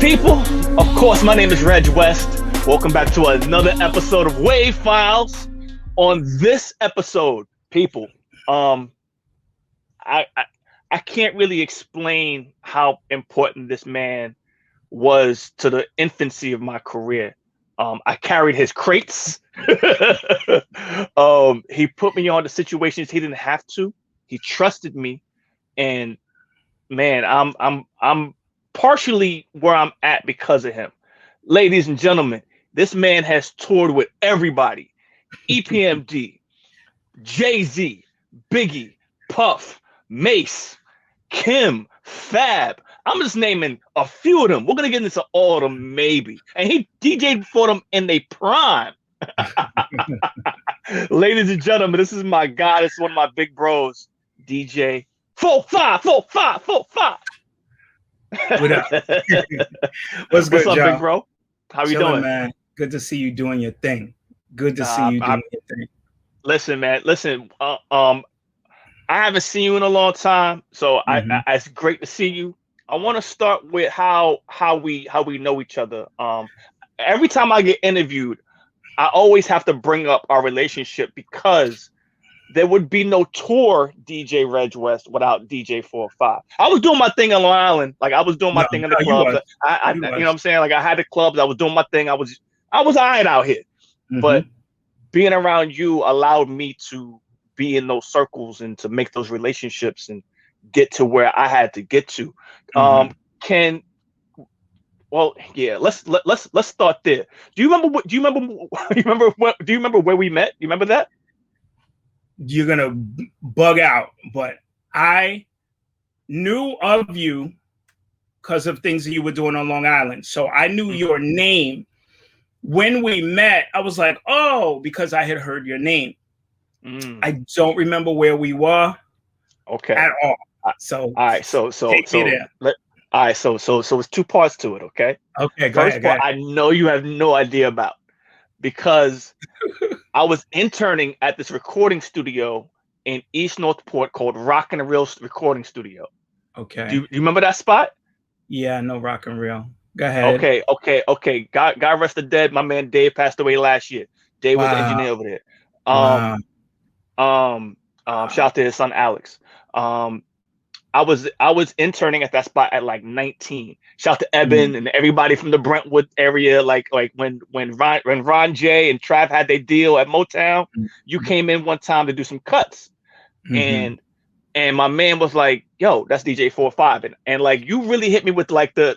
people? Of course, my name is Reg West. Welcome back to another episode of Wave Files. On this episode, people, I can't really explain how important this man was to the infancy of my career. I carried his crates. He put me on the situations he didn't have to. He trusted me, and man, I'm partially where I'm at because of him. Ladies and gentlemen, this man has toured with everybody. EPMD, Jay-Z, Biggie, Puff, Mase, Kim, Fab. I'm just naming a few of them. We're gonna get into all of them, maybe. And he DJ'd for them in their prime. Ladies and gentlemen, this is my guy. This is one of my big bros, DJ 4our 5ive. What up? What's good, up, y'all? big bro? How you doing, man? Good to see you doing your thing. Good to see you doing your thing. Listen, man. Listen. I haven't seen you in a long time, so it's great to see you. I want to start with how we know each other. Every time I get interviewed, I always have to bring up our relationship because there would be no tour DJ Reg West without DJ 4our 5ive. I was doing my thing on Long Island, like I was doing my thing in the clubs. You know what I'm saying? Like I had the clubs, I was doing my thing. I was all right out here, but being around you allowed me to be in those circles and to make those relationships and get to where I had to get to. Let's start there. Do you remember where we met? You remember that? You're gonna bug out, but I knew of you because of things that you were doing on Long Island. So I knew your name. When we met, I was like, oh, because I had heard your name. I don't remember where we were at all. So all right, so it's two parts to it, okay? Okay, go ahead. I know you have no idea about, because I was interning at this recording studio in East Northport called Rock and Reel Recording Studio. Okay. Do you remember that spot? Yeah, no, Rock and Reel. Go ahead. Okay. God rest the dead. My man Dave passed away last year. Dave was the engineer over there. Shout out to his son Alex. I was interning at that spot at like 19. Shout out to Eben and everybody from the Brentwood area. Like when Ron J and Trav had their deal at Motown, you came in one time to do some cuts, and my man was like, "Yo, that's DJ 4our 5ive," and like you really hit me with like the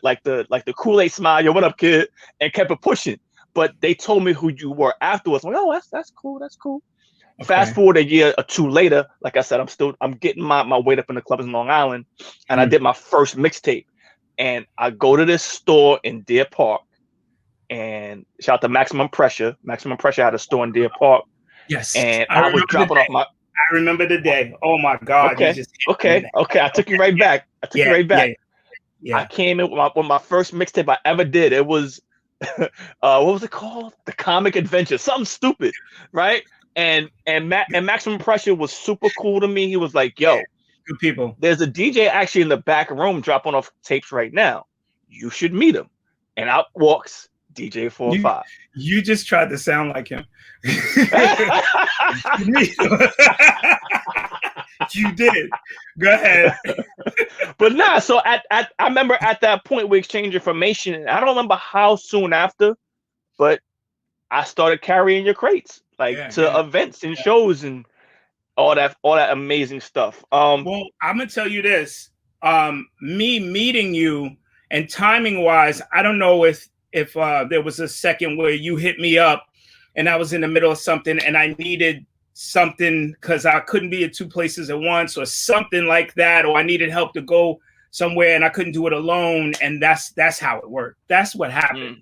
Kool-Aid smile. Yo, what up, kid? And kept it pushing. But they told me who you were afterwards. I'm like, oh, that's cool. That's cool. Okay. Fast forward a year or two later, like I said, I'm getting my weight up in the clubs in Long Island, and I did my first mixtape. And I go to this store in Deer Park, and shout out to Maximum Pressure. Maximum Pressure had a store in Deer Park. Yes, and I was dropping off my. I remember the day. Oh my God! Okay. I took you right back. Yeah. I came in with my first mixtape I ever did. It was, what was it called? The Comic Adventure, something stupid, right? And Maximum Pressure was super cool to me. He was like, yo, good people. There's a DJ actually in the back room dropping off tapes right now. You should meet him. And out walks DJ 4our 5ive. You just tried to sound like him. You did. Go ahead. But nah, so I remember at that point we exchanged information, and I don't remember how soon after, but I started carrying your crates to events and shows and all that amazing stuff. Well, I'm gonna tell you this. Me meeting you and timing wise, I don't know if there was a second where you hit me up and I was in the middle of something and I needed something because I couldn't be at two places at once or something like that, or I needed help to go somewhere and I couldn't do it alone, and that's how it worked. That's what happened.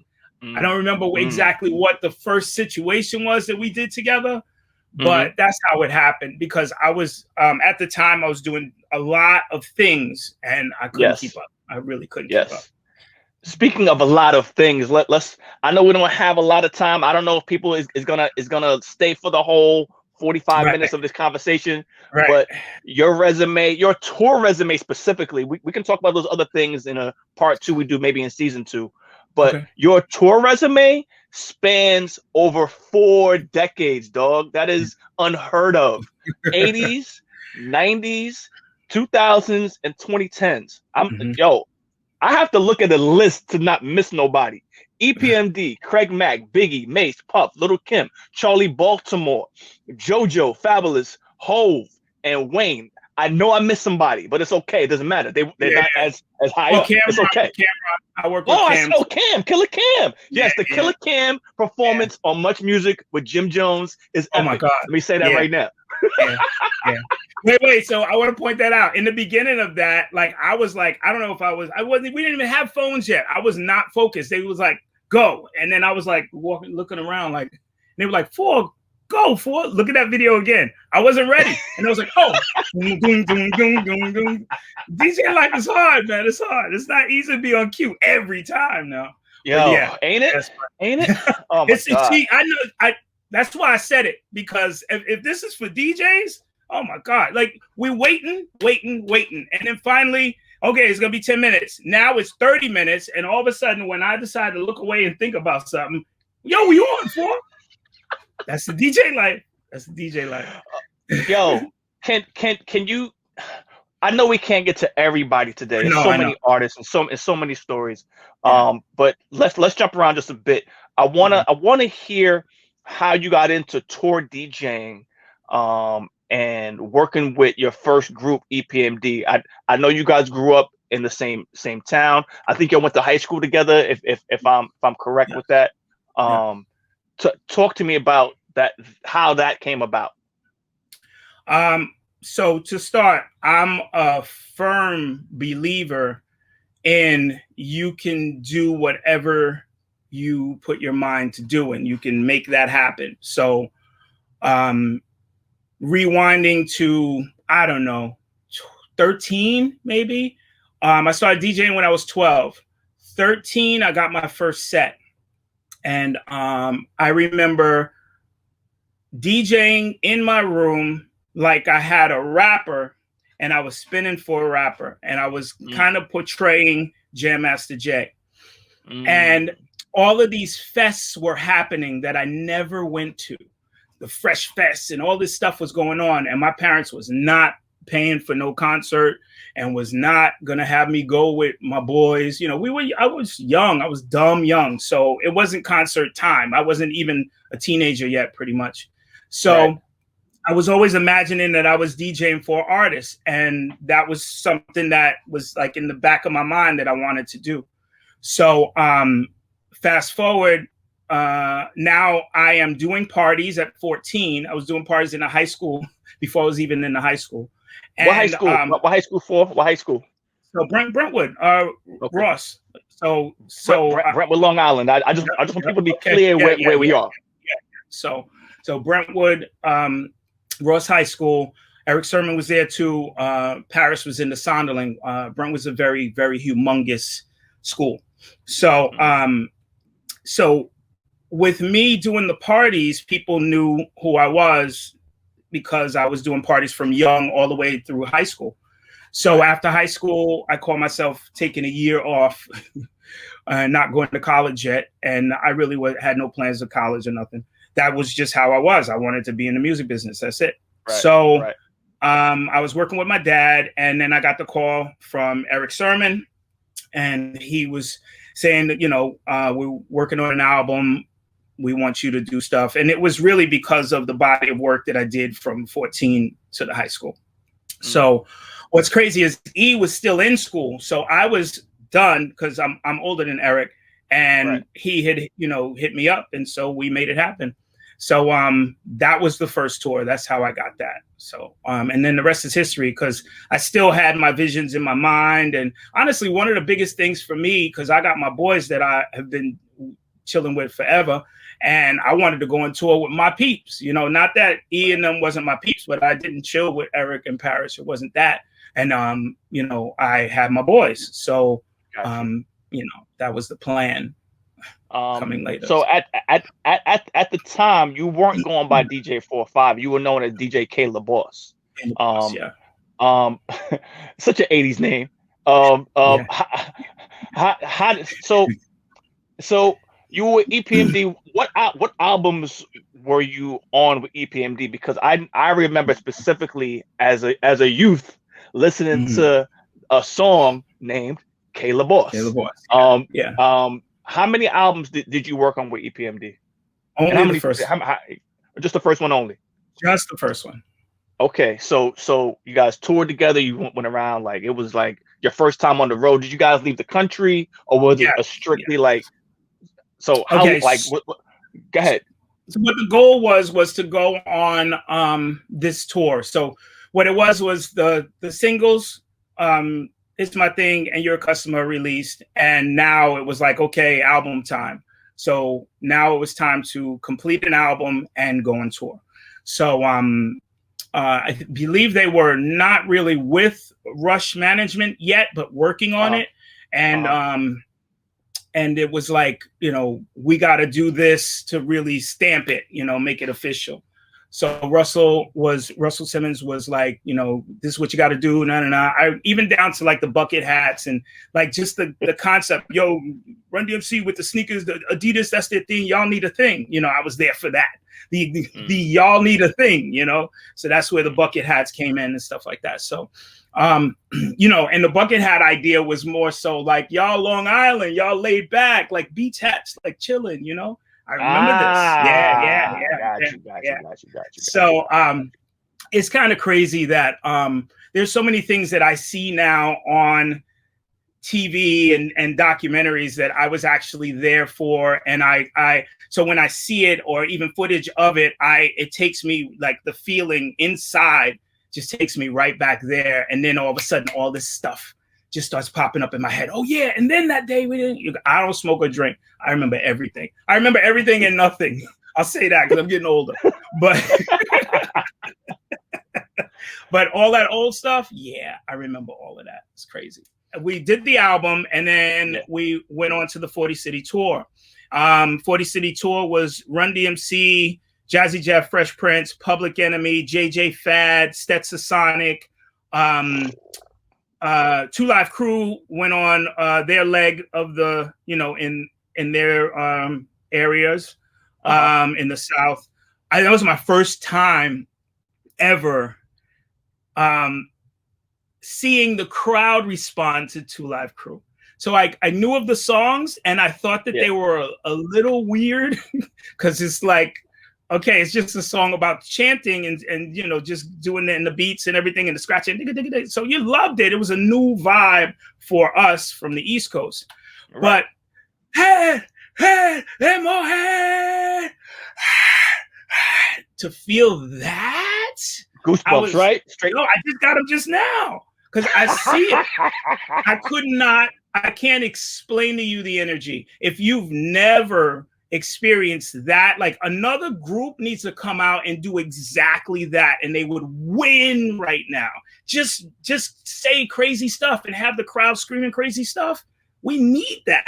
I don't remember exactly what the first situation was that we did together, but that's how it happened, because I was at the time I was doing a lot of things and I couldn't keep up. I really couldn't keep up. Speaking of a lot of things, let's. I know we don't have a lot of time. I don't know if people is gonna stay for the whole 45 Right. minutes of this conversation, Right. but your resume, your tour resume specifically, we can talk about those other things in a part 2 we do maybe in season 2, but Okay. your tour resume spans over 4 decades, dog. That is unheard of. 80s, 90s, 2000s, and 2010s. Yo, I have to look at the list to not miss nobody. EPMD, Craig Mack, Biggie, Mase, Puff, Lil Kim, Charlie Baltimore, JoJo, Fabolous, Hove, and Wayne. I know I missed somebody, but it's okay. It doesn't matter. They're not as high up. It's okay. I work with Cam. Cam, Killer Cam. Yes, the Killer Cam performance on Much Music with Jim Jones is epic. Oh my God. Let me say that right now. Yeah. Wait. So I want to point that out. In the beginning of that, like I was like, I don't know if I wasn't. We didn't even have phones yet. I was not focused. They was like, go, and then I was like looking around, like, and they were like, 4, go 4. Look at that video again. I wasn't ready, and I was like, oh, doom, doom, doom, doom, doom, doom. DJ life is hard, man. It's hard. It's not easy to be on cue every time now. Yo, yeah, ain't it? Ain't it? Oh my God. See, I know. That's why I said it, because if this is for DJs, oh my God, like we waiting, and then finally, okay, it's gonna be 10 minutes. Now it's 30 minutes, and all of a sudden, when I decide to look away and think about something, yo, you on 4? That's the DJ life. That's the DJ life. Yo, can you? I know we can't get to everybody today. There's so many artists and so many stories. Yeah. But let's jump around just a bit. I wanna hear how you got into tour DJing, and working with your first group, EPMD. I know you guys grew up in the same town. I think you went to high school together, if I'm correct with that. Talk to me about that, how that came about. So to start, I'm a firm believer in you can do whatever you put your mind to do, and you can make that happen. So rewinding to, I don't know, 13 maybe. I started DJing when I was 12. 13, I got my first set. And I remember DJing in my room like I had a rapper, and I was spinning for a rapper, and I was kind of portraying Jam Master Jay. And all of these fests were happening that I never went to. The Fresh Fest and all this stuff was going on, and my parents was not paying for no concert and was not gonna have me go with my boys. You know, I was young, I was dumb young, so it wasn't concert time. I wasn't even a teenager yet, pretty much. So I was always imagining that I was DJing for artists, and that was something that was like in the back of my mind that I wanted to do. So fast forward, now I am doing parties at 14. I was doing parties in a high school before I was even in the high school. And, what high school? What high school for? What high school? So Brentwood, Ross. So Brentwood, Long Island. I just want people to be clear where we are. So Brentwood, Ross High School. Eric Sermon was there too. Paris was in the Sonderling. Brent was a very, very humongous school. So so with me doing the parties, people knew who I was because I was doing parties from young all the way through high school. So after high school, I called myself taking a year off, not going to college yet. And I really had no plans of college or nothing. That was just how I was. I wanted to be in the music business. That's it. I was working with my dad, and then I got the call from Eric Sermon, and he was saying that, we're working on an album. We want you to do stuff. And it was really because of the body of work that I did from 14 to the high school. So what's crazy is E was still in school. So I was done because I'm older than Eric, and he had, hit me up. And so we made it happen. So that was the first tour. That's how I got that. So and then the rest is history, because I still had my visions in my mind. And honestly, one of the biggest things for me, because I got my boys that I have been chilling with forever, and I wanted to go on tour with my peeps. Not that E and them wasn't my peeps, but I didn't chill with Eric and Paris. It wasn't that. And I had my boys. So that was the plan. coming later. So at the time, you weren't going by DJ 4 or 5. You were known as DJ K La Boss. Yeah. Such an 80s name. Yeah. So you were EPMD. What albums were you on with EPMD? Because I remember specifically as a youth listening to a song named K La Boss. K La Boss. Yeah. How many albums did you work on with EPMD? Only the first. Just the first one only. Just the first one. Okay, so you guys toured together. You went around, like it was like your first time on the road. Did you guys leave the country, or was it a strictly like? So how what, go ahead. So what the goal was to go on this tour. So what it was the singles, It's My Thing and Your Customer released, and now it was like, okay, album time. So now it was time to complete an album and go on tour. So I believe they were not really with Rush Management yet, but working on it. And it was like, you know, we got to do this to really stamp it, you know, make it official. So Russell Simmons was like, you know, this is what you got to do. I even down to like the bucket hats and like just the concept. Yo, Run DMC with the sneakers, the Adidas, that's their thing. Y'all need a thing. You know, I was there for that. The y'all need a thing, you know. So that's where the bucket hats came in and stuff like that. So, you know, and the bucket hat idea was more so like y'all Long Island, y'all laid back, like beach hats, like chilling, you know. I remember this. Got you. So it's kind of crazy that there's so many things that I see now on TV and documentaries that I was actually there for. And so when I see it or even footage of it, it takes me, like the feeling inside just takes me right back there. And then all of a sudden, all this stuff just starts popping up in my head. Oh yeah. And then that day I don't smoke or drink. I remember everything. I remember everything and nothing. I'll say that because I'm getting older, but all that old stuff. Yeah. I remember all of that. It's crazy. We did the album and then we went on to the 40 City tour. 40 City tour was Run DMC, Jazzy Jeff, Fresh Prince, Public Enemy, JJ Fad, Stetson Sonic, 2 Live Crew went on their leg of the, you know, in their areas in the South. That was my first time ever seeing the crowd respond to 2 Live Crew. So I knew of the songs and I thought that they were a little weird because it's like, okay, it's just a song about chanting and you know, just doing it in the beats and everything and the scratching. So you loved it. It was a new vibe for us from the East Coast. Right. But more head, to feel that goosebumps, right? Straight. No, I just got them just now because I see it. I can't explain to you the energy. If you've never experienced that, like another group needs to come out and do exactly that and they would win right now. Just say crazy stuff and have the crowd screaming crazy stuff. We need that.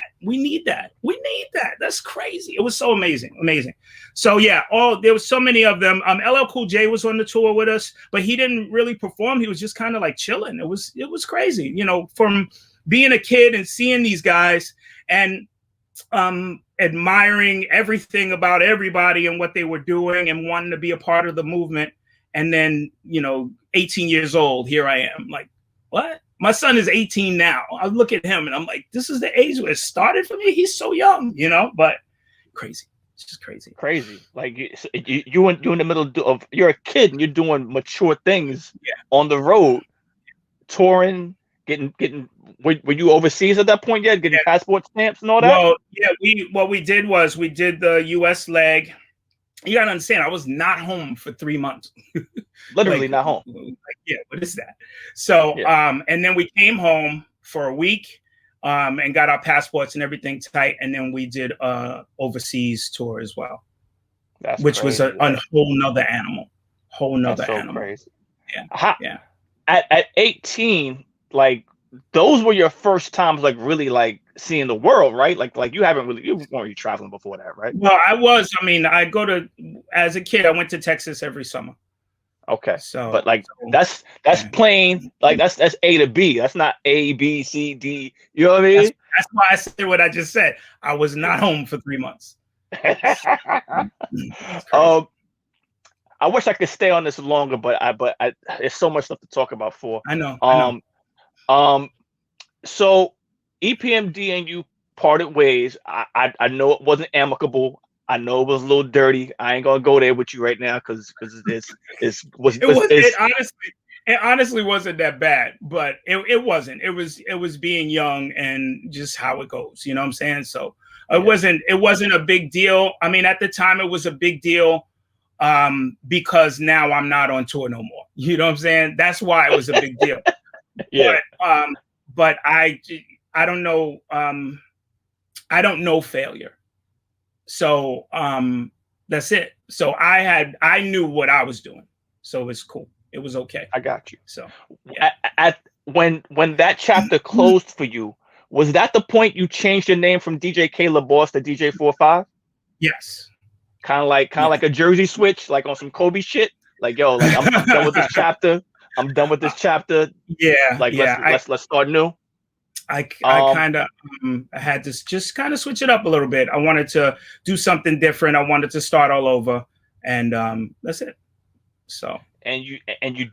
That's crazy. It was so amazing. So yeah, there was so many of them. LL Cool J was on the tour with us, but he didn't really perform. He was just kind of like chilling. It was crazy, you know, from being a kid and seeing these guys and admiring everything about everybody and what they were doing and wanting to be a part of the movement. And then, you know, 18 years old, here I am like, what? My son is 18 now. I look at him and I'm like, this is the age where it started for me. He's so young, you know, but crazy. It's just crazy. Crazy. Like you're in the middle of, you're a kid and you're doing mature things on the road, touring, getting, were you overseas at that point yet? Getting passport stamps and all that? Well, yeah, what we did was we did the US leg. You gotta understand, I was not home for 3 months. Literally not home. Like, what is that? So, and then we came home for a week and got our passports and everything tight. And then we did overseas tour as well. Which crazy. Was a whole nother animal. That's so crazy. Yeah. At 18, like those were your first times, like really like seeing the world, right? Like you weren't really traveling before that, right? Well, I was. I mean, as a kid, I went to Texas every summer. Okay. So, But like that's yeah. plain, like that's A to B. That's not A, B, C, D. You know what I mean? That's why I said what I just said. I was not home for 3 months. I wish I could stay on this longer, but there's so much stuff to talk about for. I know. So EPMD and you parted ways. I know it wasn't amicable. I know it was a little dirty. I ain't gonna go there with you right now because it honestly wasn't that bad, but it wasn't. It was being young and just how it goes. You know what I'm saying? So it wasn't a big deal. I mean, at the time it was a big deal because now I'm not on tour no more. You know what I'm saying? That's why it was a big deal. Yeah. But I don't know. I don't know failure. So that's it. So I knew what I was doing. So it's cool. It was okay. I got you. So yeah. When that chapter closed for you, was that the point you changed your name from DJ Caleb Boss to DJ 4our 5ive? Yes. Kind of like a jersey switch, like on some Kobe shit. Like, yo, like I'm done with this chapter. I'm done with this chapter. Yeah. Like let's start new. I kind of had to just kind of switch it up a little bit. I wanted to do something different. I wanted to start all over, and that's it. So and you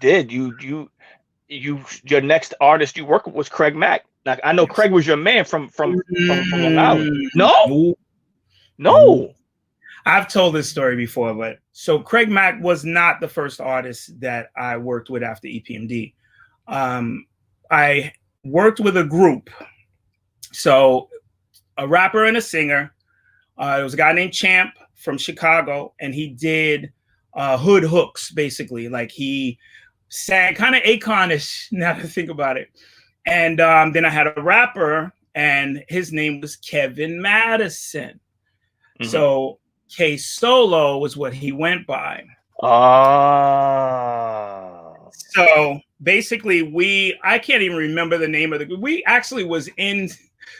did. Your next artist you worked with was Craig Mack. Now I know Craig was your man from Long Island. No. I've told this story before, but so Craig Mack was not the first artist that I worked with after EPMD. I worked with a group, so a rapper and a singer. There was a guy named Champ from Chicago, and he did hood hooks, basically. Like he sang kind of Akon-ish, now that I think about it. And then I had a rapper, and his name was Kevin Madison. Mm-hmm. So K Solo was what he went by. So basically I can't even remember the name of the group. We actually was in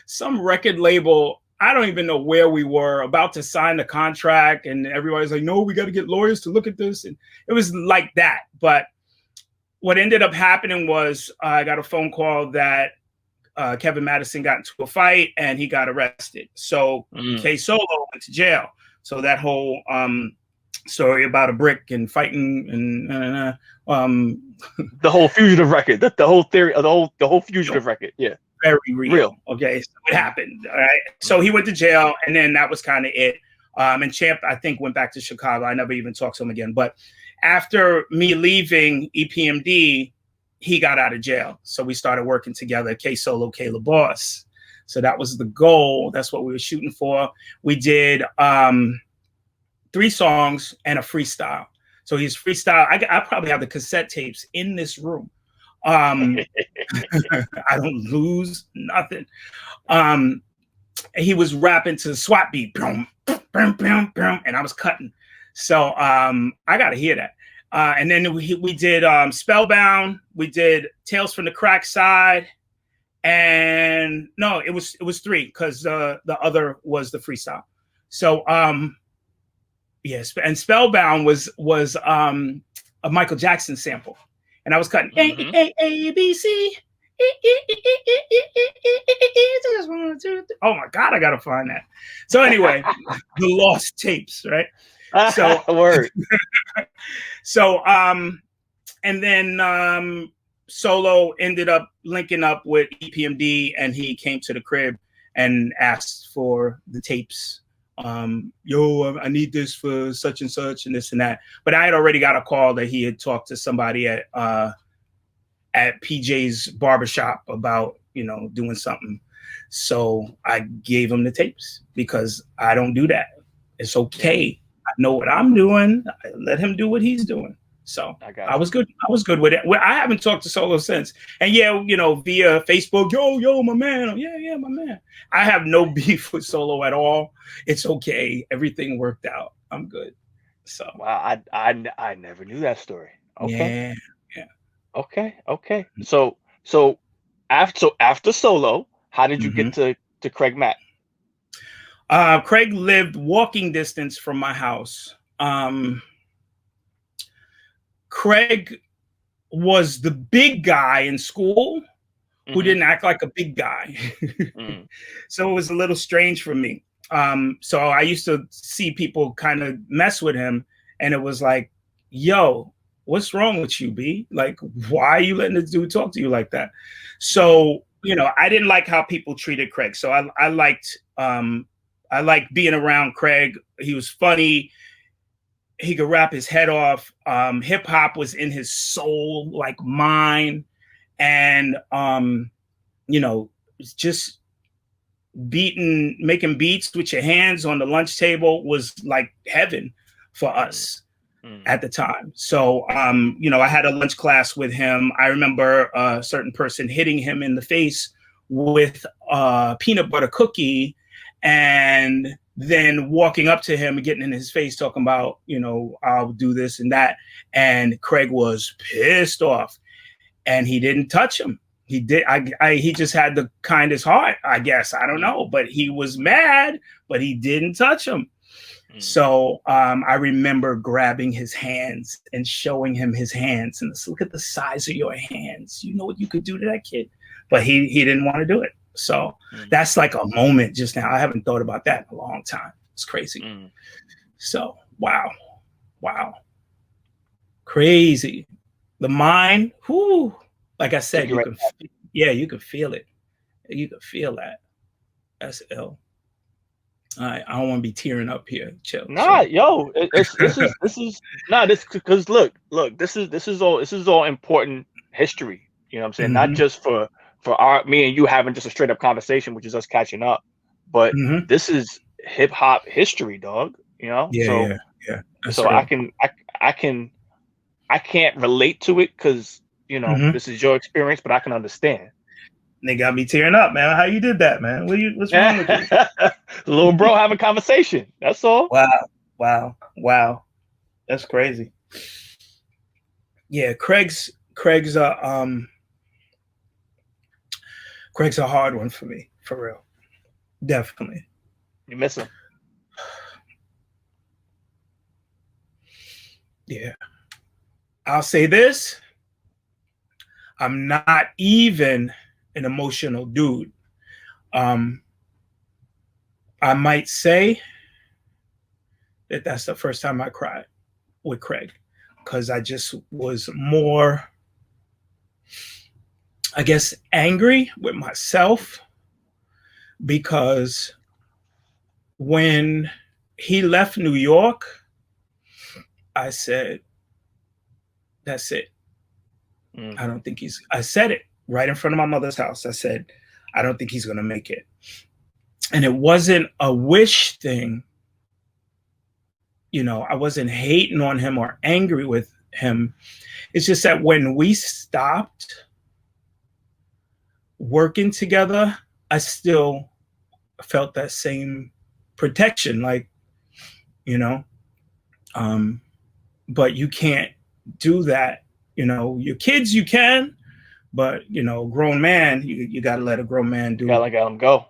some record label. I don't even know where we were, about to sign the contract, and everybody's like, no, we got to get lawyers to look at this. And it was like that. But what ended up happening was I got a phone call that Kevin Madison got into a fight and he got arrested. So K Solo went to jail. So that whole story about a brick and fighting and the whole fugitive record, the whole theory of the whole fugitive record, yeah, very real. Okay, so it happened. All right, so he went to jail, and then that was kind of it. And Champ, I think, went back to Chicago. I never even talked to him again. But after me leaving EPMD, he got out of jail, so we started working together. K Solo, Caleb Boss. So that was the goal. That's what we were shooting for. We did 3 songs and a freestyle. So he's freestyle. I probably have the cassette tapes in this room. I don't lose nothing. He was rapping to the SWAT beat, and I was cutting. So I got to hear that. And then we did Spellbound. We did Tales from the Crack Side. And no, it was 3 because the other was the freestyle. So yes, and Spellbound was a Michael Jackson sample, and I was cutting A B C. Oh my God, I gotta find that. So anyway, the lost tapes, right? So word. So and then Solo ended up linking up with EPMD, and he came to the crib and asked for the tapes. Yo, I need this for such and such and this and that. But I had already got a call that he had talked to somebody at PJ's barbershop about, doing something. So I gave him the tapes because I don't do that. It's okay. I know what I'm doing. I let him do what he's doing. So I was good. I was good with it. Well, I haven't talked to Solo since. And yeah, via Facebook, yo, my man. Yeah, my man. I have no beef with Solo at all. It's okay. Everything worked out. I'm good. So wow, I never knew that story. Okay. Yeah. Okay. So after Solo, how did you get to to Craig Mack? Craig lived walking distance from my house. Craig was the big guy in school who didn't act like a big guy. So it was a little strange for me. So I used to see people kind of mess with him, and it was like, yo, what's wrong with you, B? Like, why are you letting this dude talk to you like that? So, you know, I didn't like how people treated Craig. So I liked being around Craig. He was funny. He could rap his head off. Hip hop was in his soul, like mine. And, you know, just making beats with your hands on the lunch table was like heaven for us at the time. So, you know, I had a lunch class with him. I remember a certain person hitting him in the face with a peanut butter cookie and then walking up to him and getting in his face talking about, you know, I'll do this and that. And Craig was pissed off and he didn't touch him. He did. He just had the kindest heart, I guess. I don't know, but he was mad, but he didn't touch him. So I remember grabbing his hands and showing him his hands and look at the size of your hands. You know what you could do to that kid, but he didn't want to do it. So that's like a moment just now. I haven't thought about that in a long time. It's crazy. So wow, crazy. The mind, whoo. Like I said, you can feel it. You can feel that. That's ill. All right, I don't want to be tearing up here. Chill. Yo, this because look, this is all important history. You know what I'm saying? Not just for me and you having just a straight up conversation, which is us catching up, but this is hip hop history, dog. You know? Yeah. So real. I can't relate to it because, you know, this is your experience, but I can understand. They got me tearing up, man. How you did that, man? What's wrong with you? Little bro having conversation. That's all. Wow. That's crazy. Yeah, Craig's a hard one for me, for real. Definitely. You miss him. Yeah. I'll say this. I'm not even an emotional dude. I might say that that's the first time I cried with Craig because I just was more, I guess, angry with myself because when he left New York, I said, that's it. I don't think I said it right in front of my mother's house. I said, I don't think he's going to make it. And it wasn't a wish thing. You know, I wasn't hating on him or angry with him. It's just that when we stopped working together, I still felt that same protection, like, you know, but you can't do that. You know, your kids, you can, but, you know, grown man, you got to let a grown man do. You gotta let him go.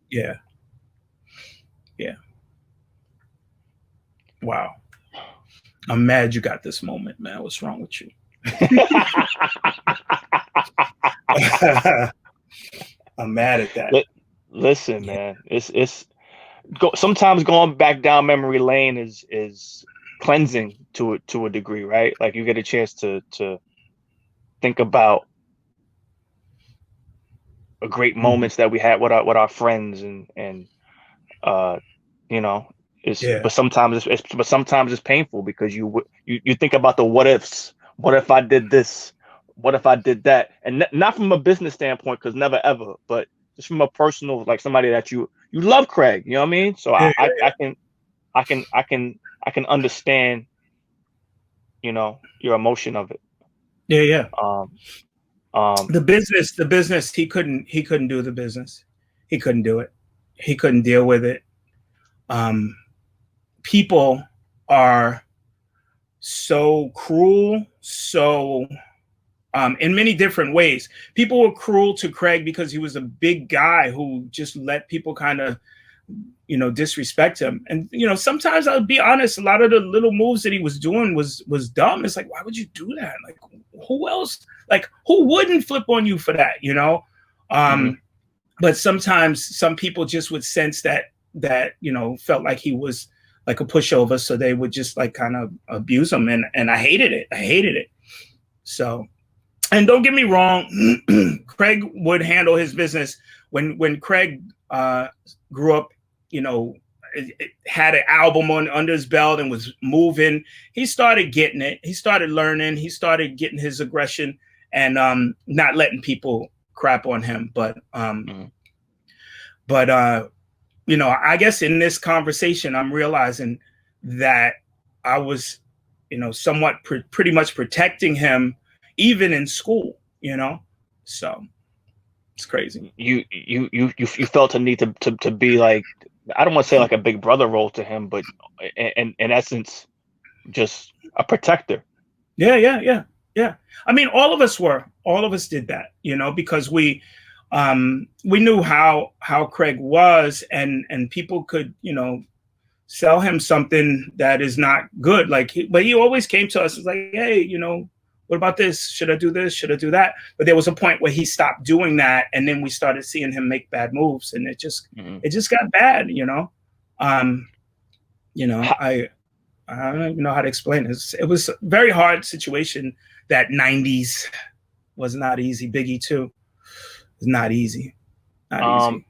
Yeah. Wow. I'm mad you got this moment, man. What's wrong with you? I'm mad at that. Listen, man, it's sometimes going back down memory lane is cleansing to a degree, right? Like you get a chance to think about great moments that we had with our friends and you know, but sometimes it's painful because you think about the what ifs. What if I did this? What if I did that? And not from a business standpoint, because never ever, but just from a personal, like somebody that you love, Craig. You know what I mean? So I can understand, you know, your emotion of it. Yeah. The business. He couldn't do the business. He couldn't do it. He couldn't deal with it. People are so cruel, so in many different ways. People were cruel to Craig because he was a big guy who just let people kind of, you know, disrespect him. And, you know, sometimes I'll be honest, a lot of the little moves that he was doing was dumb. It's like, why would you do that? Like, who else? Like, who wouldn't flip on you for that, you know? But sometimes some people just would sense that, you know, felt like he was like a pushover. So they would just like kind of abuse him. And I hated it. I hated it. So, and don't get me wrong, Craig would handle his business. When Craig grew up, you know, had an album under his belt and was moving, he started getting it. He started learning. He started getting his aggression and not letting people crap on him. But you know, I guess in this conversation, I'm realizing that I was, you know, somewhat pretty much protecting him, even in school, you know. So it's crazy. You felt a need to be like, I don't want to say like a big brother role to him, but in essence, just a protector. Yeah. I mean, all of us did that, you know, because we knew how Craig was, and people could, you know, sell him something that is not good. Like, but he always came to us, like, hey, you know, what about this? Should I do this? Should I do that? But there was a point where he stopped doing that, and then we started seeing him make bad moves, and it just got bad, you know. You know, I don't even know how to explain this. It was a very hard situation. That 90s was not easy. Biggie too. It's not easy. Not easy.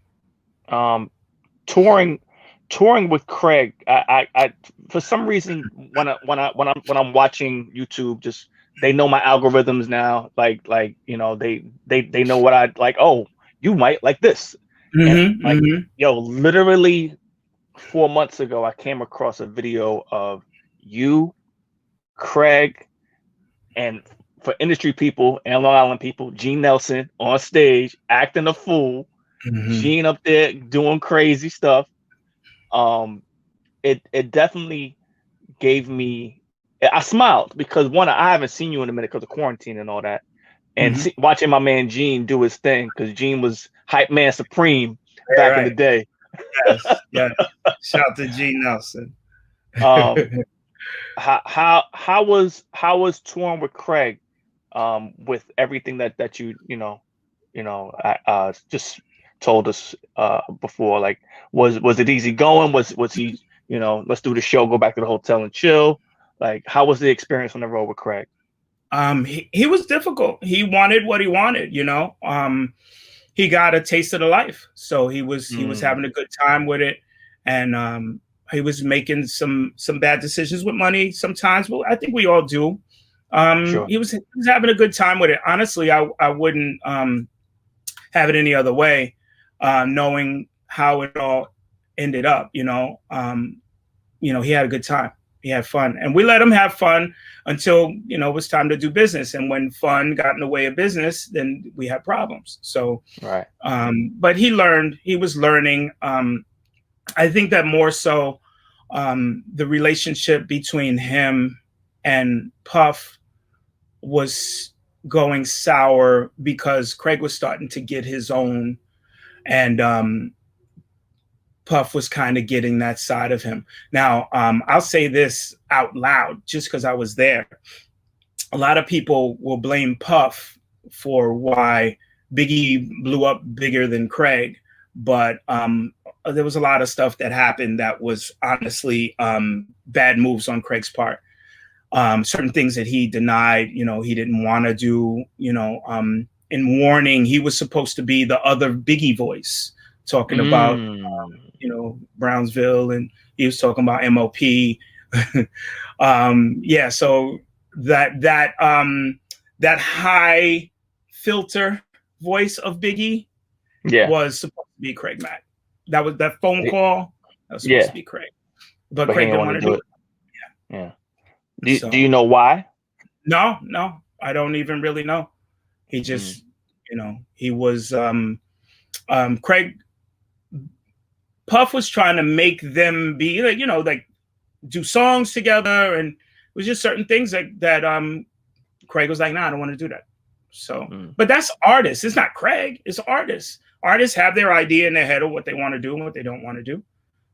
Touring with Craig, I for some reason when I'm watching YouTube, just they know my algorithms now. Like you know, they know what I like. Oh, you might like this. And like, yo, literally 4 months ago, I came across a video of you, Craig, and for industry people and Long Island people, Gene Nelson on stage acting a fool. Gene up there doing crazy stuff. It definitely gave me. I smiled because one, I haven't seen you in a minute because of quarantine and all that, and watching my man Gene do his thing, because Gene was hype man supreme back in the day. Yes. Shout out to Gene Nelson. How was touring with Craig, with everything that you just told us before? Like, was it easy going? Was he, you know, let's do the show, go back to the hotel and chill? Like, how was the experience on the road with Craig? He was difficult. He wanted what he wanted, you know. He got a taste of the life, so he was having a good time with it, and he was making some bad decisions with money sometimes. Well, I think we all do. Sure. He was having a good time with it. Honestly, I wouldn't have it any other way, knowing how it all ended up. You know, he had a good time. He had fun, and we let him have fun until, you know, it was time to do business. And when fun got in the way of business, then we had problems. So, right. But he learned. He was learning. I think that more so, the relationship between him and Puff was going sour because Craig was starting to get his own, and Puff was kind of getting that side of him. Now, I'll say this out loud just because I was there. A lot of people will blame Puff for why Biggie blew up bigger than Craig, but there was a lot of stuff that happened that was honestly bad moves on Craig's part. Certain things that he denied, you know, he didn't want to do. You know, in Warning, he was supposed to be the other Biggie voice, talking about, you know, Brownsville, and he was talking about MOP. Yeah, so that high filter voice of Biggie was supposed to be Craig Mack. That was that phone call. That was supposed to be Craig, but Craig didn't want to do it. Yeah. Do you know why? No, I don't even really know. He just, you know, he was Craig. Puff was trying to make them be, like, you know, like do songs together, and it was just certain things that Craig was like, nah, I don't want to do that. So, but that's artists. It's not Craig. It's artists. Artists have their idea in their head of what they want to do and what they don't want to do.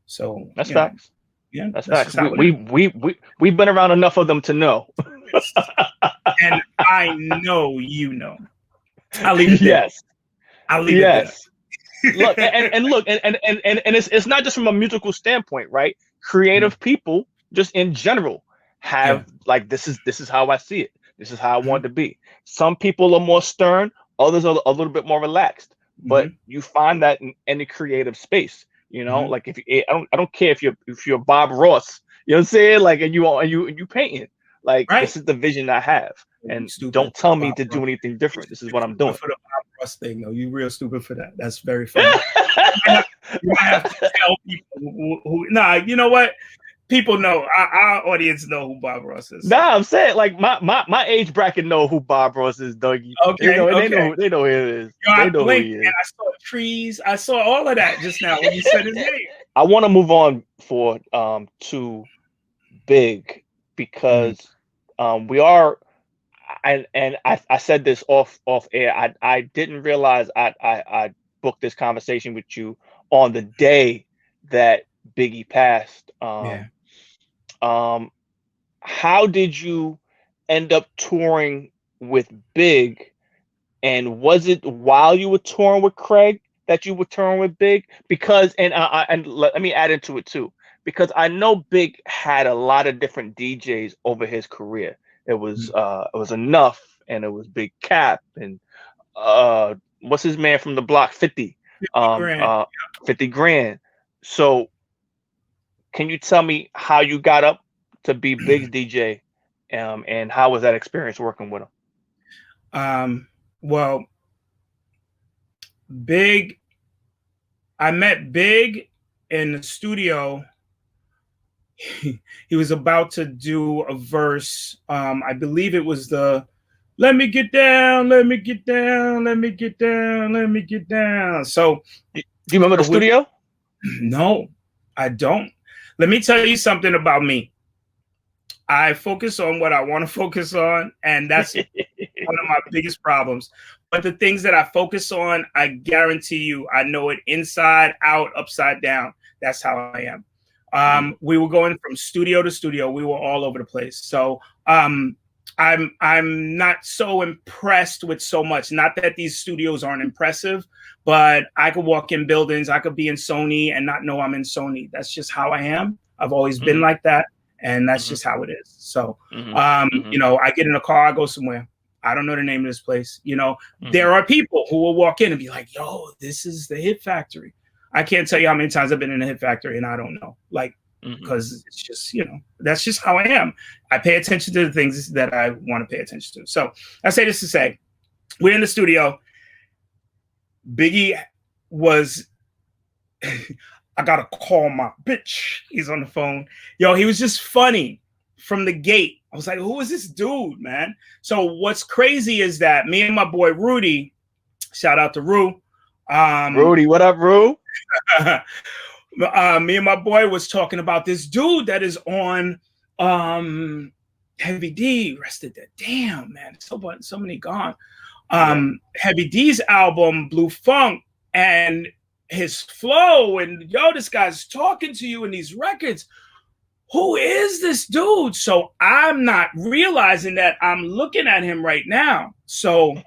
So that's facts. Yeah, that's facts. We've been around enough of them to know. And I know you know. I'll leave it there. Yes. I'll leave it there. Look, and look, and it's not just from a musical standpoint, right? Creative people, just in general, have like this is how I see it. This is how I want it to be. Some people are more stern, others are a little bit more relaxed. But you find that in any creative space, you know, like if you, I don't care if you're Bob Ross, you know what I'm saying? Like, and you painting, like this is the vision I have, and don't tell me to do anything different. This is what I'm doing. For the Bob Ross thing, though, you real stupid for that. That's very funny. you have to tell people who. Nah, you know what? People know, our audience know who Bob Ross is. Nah, I'm saying like my age bracket know who Bob Ross is, Dougie. Okay, they know who it is. Yo, they I know blinked, who he is. and I saw trees. I saw all of that just now when you said his name. I want to move on to Big because we are, and I said this off air. I didn't realize I booked this conversation with you on the day that Biggie passed. How did you end up touring with Big, and was it while you were touring with Craig that you were touring with Big? Because and let me add into it too, because I know Big had a lot of different DJs over his career. It was Enough, and it was Big Cap, and what's his man from the block, 50 grand. 50 grand. So can you tell me how you got up to be Big's DJ, and how was that experience working with him? Well, Big, I met Big in the studio. He was about to do a verse. I believe it was the "Let me get down, let me get down, let me get down, let me get down." So, do you remember the studio? No, I don't. Let me tell you something about me. I focus on what I want to focus on, and that's one of my biggest problems. But the things that I focus on, I guarantee you, I know it inside out, upside down. That's how I am. We were going from studio to studio. We were all over the place. So I'm not so impressed with so much. Not that these studios aren't impressive, but I could walk in buildings. I could be in Sony and not know I'm in Sony. That's just how I am. I've always been like that. And that's just how it is. So, you know, I get in a car, I go somewhere. I don't know the name of this place. You know, there are people who will walk in and be like, yo, this is the Hit Factory. I can't tell you how many times I've been in the Hit Factory and I don't know. Like, because it's just, you know, that's just how I am. I pay attention to the things that I want to pay attention to. So I say this to say, we're in the studio. Biggie was... I gotta call my bitch. He's on the phone. Yo, he was just funny from the gate. I was like, who is this dude, man? So what's crazy is that me and my boy Rudy, shout out to Rue. Rudy, what up, Rue? Me and my boy was talking about this dude that is on Heavy D. Rested there. Damn, man. So many gone. Heavy D's album, Blue Funk, and his flow, and yo, this guy's talking to you in these records. Who is this dude? So I'm not realizing that I'm looking at him right now. So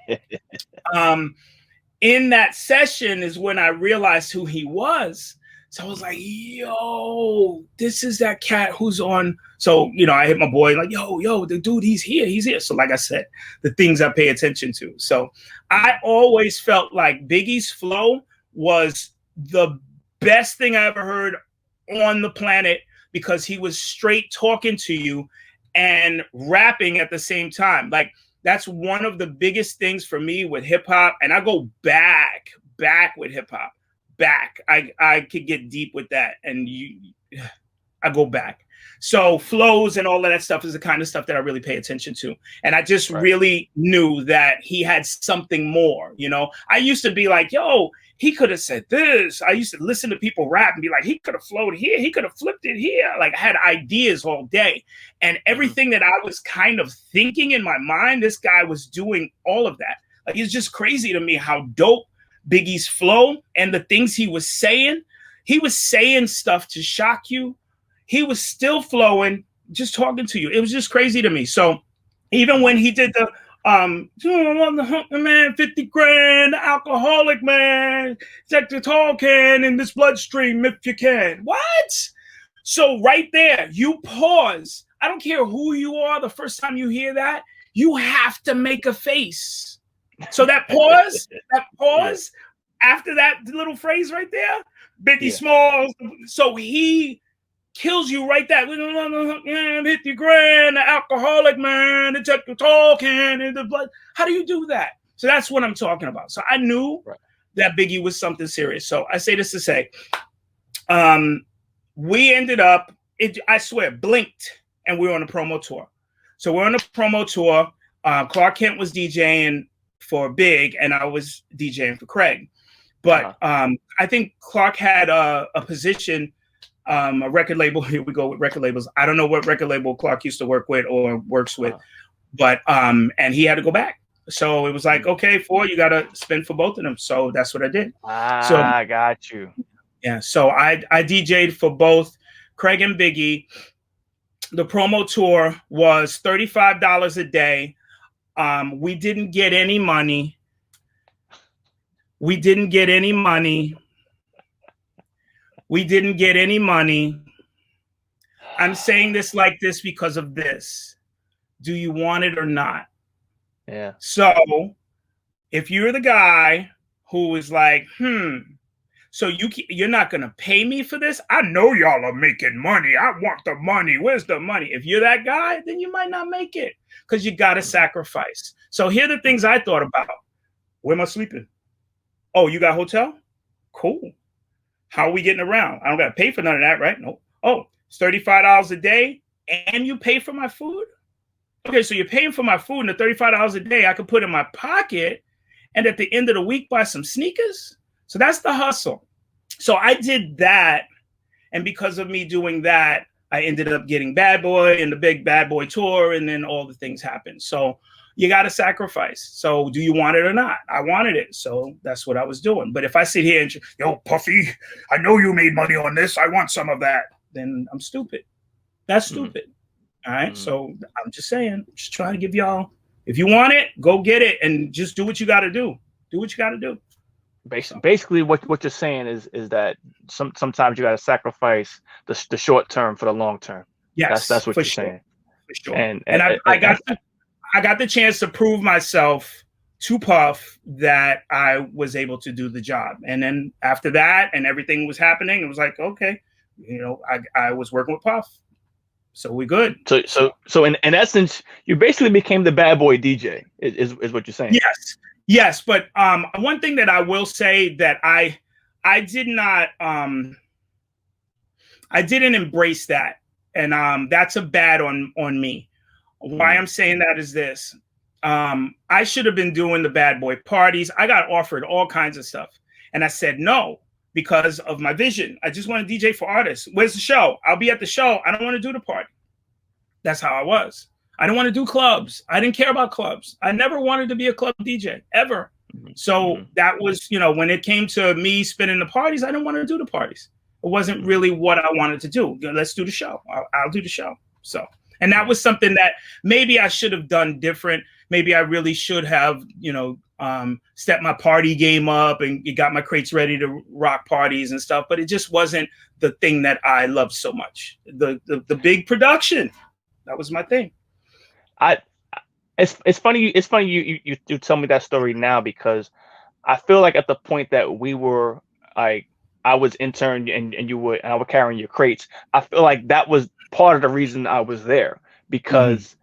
in that session is when I realized who he was. So I was like, yo, this is that cat who's on. So, you know, I hit my boy like, yo, the dude, he's here. So like I said, the things I pay attention to. So I always felt like Biggie's flow was the best thing I ever heard on the planet, because he was straight talking to you and rapping at the same time. Like, that's one of the biggest things for me with hip hop. And I go back with hip hop. I could get deep with that. And I go back. So flows and all of that stuff is the kind of stuff that I really pay attention to. And I just really knew that he had something more, you know. I used to be like, yo, he could have said this. I used to listen to people rap and be like, he could have flowed here. He could have flipped it here. Like, I had ideas all day. And everything that I was kind of thinking in my mind, this guy was doing all of that. Like, it's just crazy to me how dope Biggie's flow and the things he was saying. He was saying stuff to shock you. He was still flowing, just talking to you. It was just crazy to me. So even when he did the man, 50 grand, alcoholic man, take the tall can in this bloodstream if you can. What? So right there, you pause. I don't care who you are. The first time you hear that, you have to make a face. So that pause, after that little phrase right there, Biggie Smalls. So he kills you right there. 50 grand, the alcoholic man, the took the tall can in the blood. How do you do that? So that's what I'm talking about. So I knew that Biggie was something serious. So I say this to say, we ended up, I swear, blinked, and we were on a promo tour. So we're on a promo tour. Clark Kent was DJing for Big, and I was DJing for Craig. But I think Clark had a position, a record label. Here we go with record labels. I don't know what record label Clark used to work with or works with, but and he had to go back. So it was like, okay, 4, you got to spend for both of them. So that's what I did. So I got you. Yeah. So I DJ'd for both Craig and Biggie. The promo tour was $35 a day. We didn't get any money. We didn't get any money. We didn't get any money. I'm saying this like this because of this. Do you want it or not? Yeah. So if you're the guy who is like, so you're not going to pay me for this? I know y'all are making money. I want the money. Where's the money? If you're that guy, then you might not make it because you got to sacrifice. So here are the things I thought about. Where am I sleeping? Oh, you got a hotel? Cool. How are we getting around? I don't got to pay for none of that, right? No. Oh, it's $35 a day and you pay for my food? Okay, so you're paying for my food and the $35 a day I could put in my pocket and at the end of the week buy some sneakers? So that's the hustle. So I did that. And because of me doing that, I ended up getting Bad Boy and the big Bad Boy tour. And then all the things happened. So you got to sacrifice. So do you want it or not? I wanted it. So that's what I was doing. But if I sit here and, yo, Puffy, I know you made money on this. I want some of that. Then I'm stupid. That's stupid. All right. So I'm just saying, just trying to give y'all, if you want it, go get it and just do what you got to do. Do what you got to do. Basically, what you're saying is that sometimes you got to sacrifice the short term for the long term. Yes, that's what you're saying. For sure. And I got the chance to prove myself to Puff that I was able to do the job. And then after that, and everything was happening, it was like, okay, I was working with Puff, so we good. So in essence, you basically became the Bad Boy DJ. Is what you're saying? Yes. Yes, but one thing that I will say that I did not I didn't embrace that, and that's a bad on me. Why I'm saying that is this: I should have been doing the Bad Boy parties. I got offered all kinds of stuff, and I said no because of my vision. I just want to DJ for artists. Where's the show? I'll be at the show. I don't want to do the party. That's how I was. I don't want to do clubs. I didn't care about clubs. I never wanted to be a club DJ ever. So that was, when it came to me spinning the parties, I didn't want to do the parties. It wasn't really what I wanted to do. Let's do the show. I'll do the show. So, and that was something that maybe I should have done different. Maybe I really should have, stepped my party game up and got my crates ready to rock parties and stuff. But it just wasn't the thing that I loved so much. The big production, that was my thing. It's funny you tell me that story now, because I feel like at the point that we were like, I was intern and I was carrying your crates, I feel like that was part of the reason I was there, because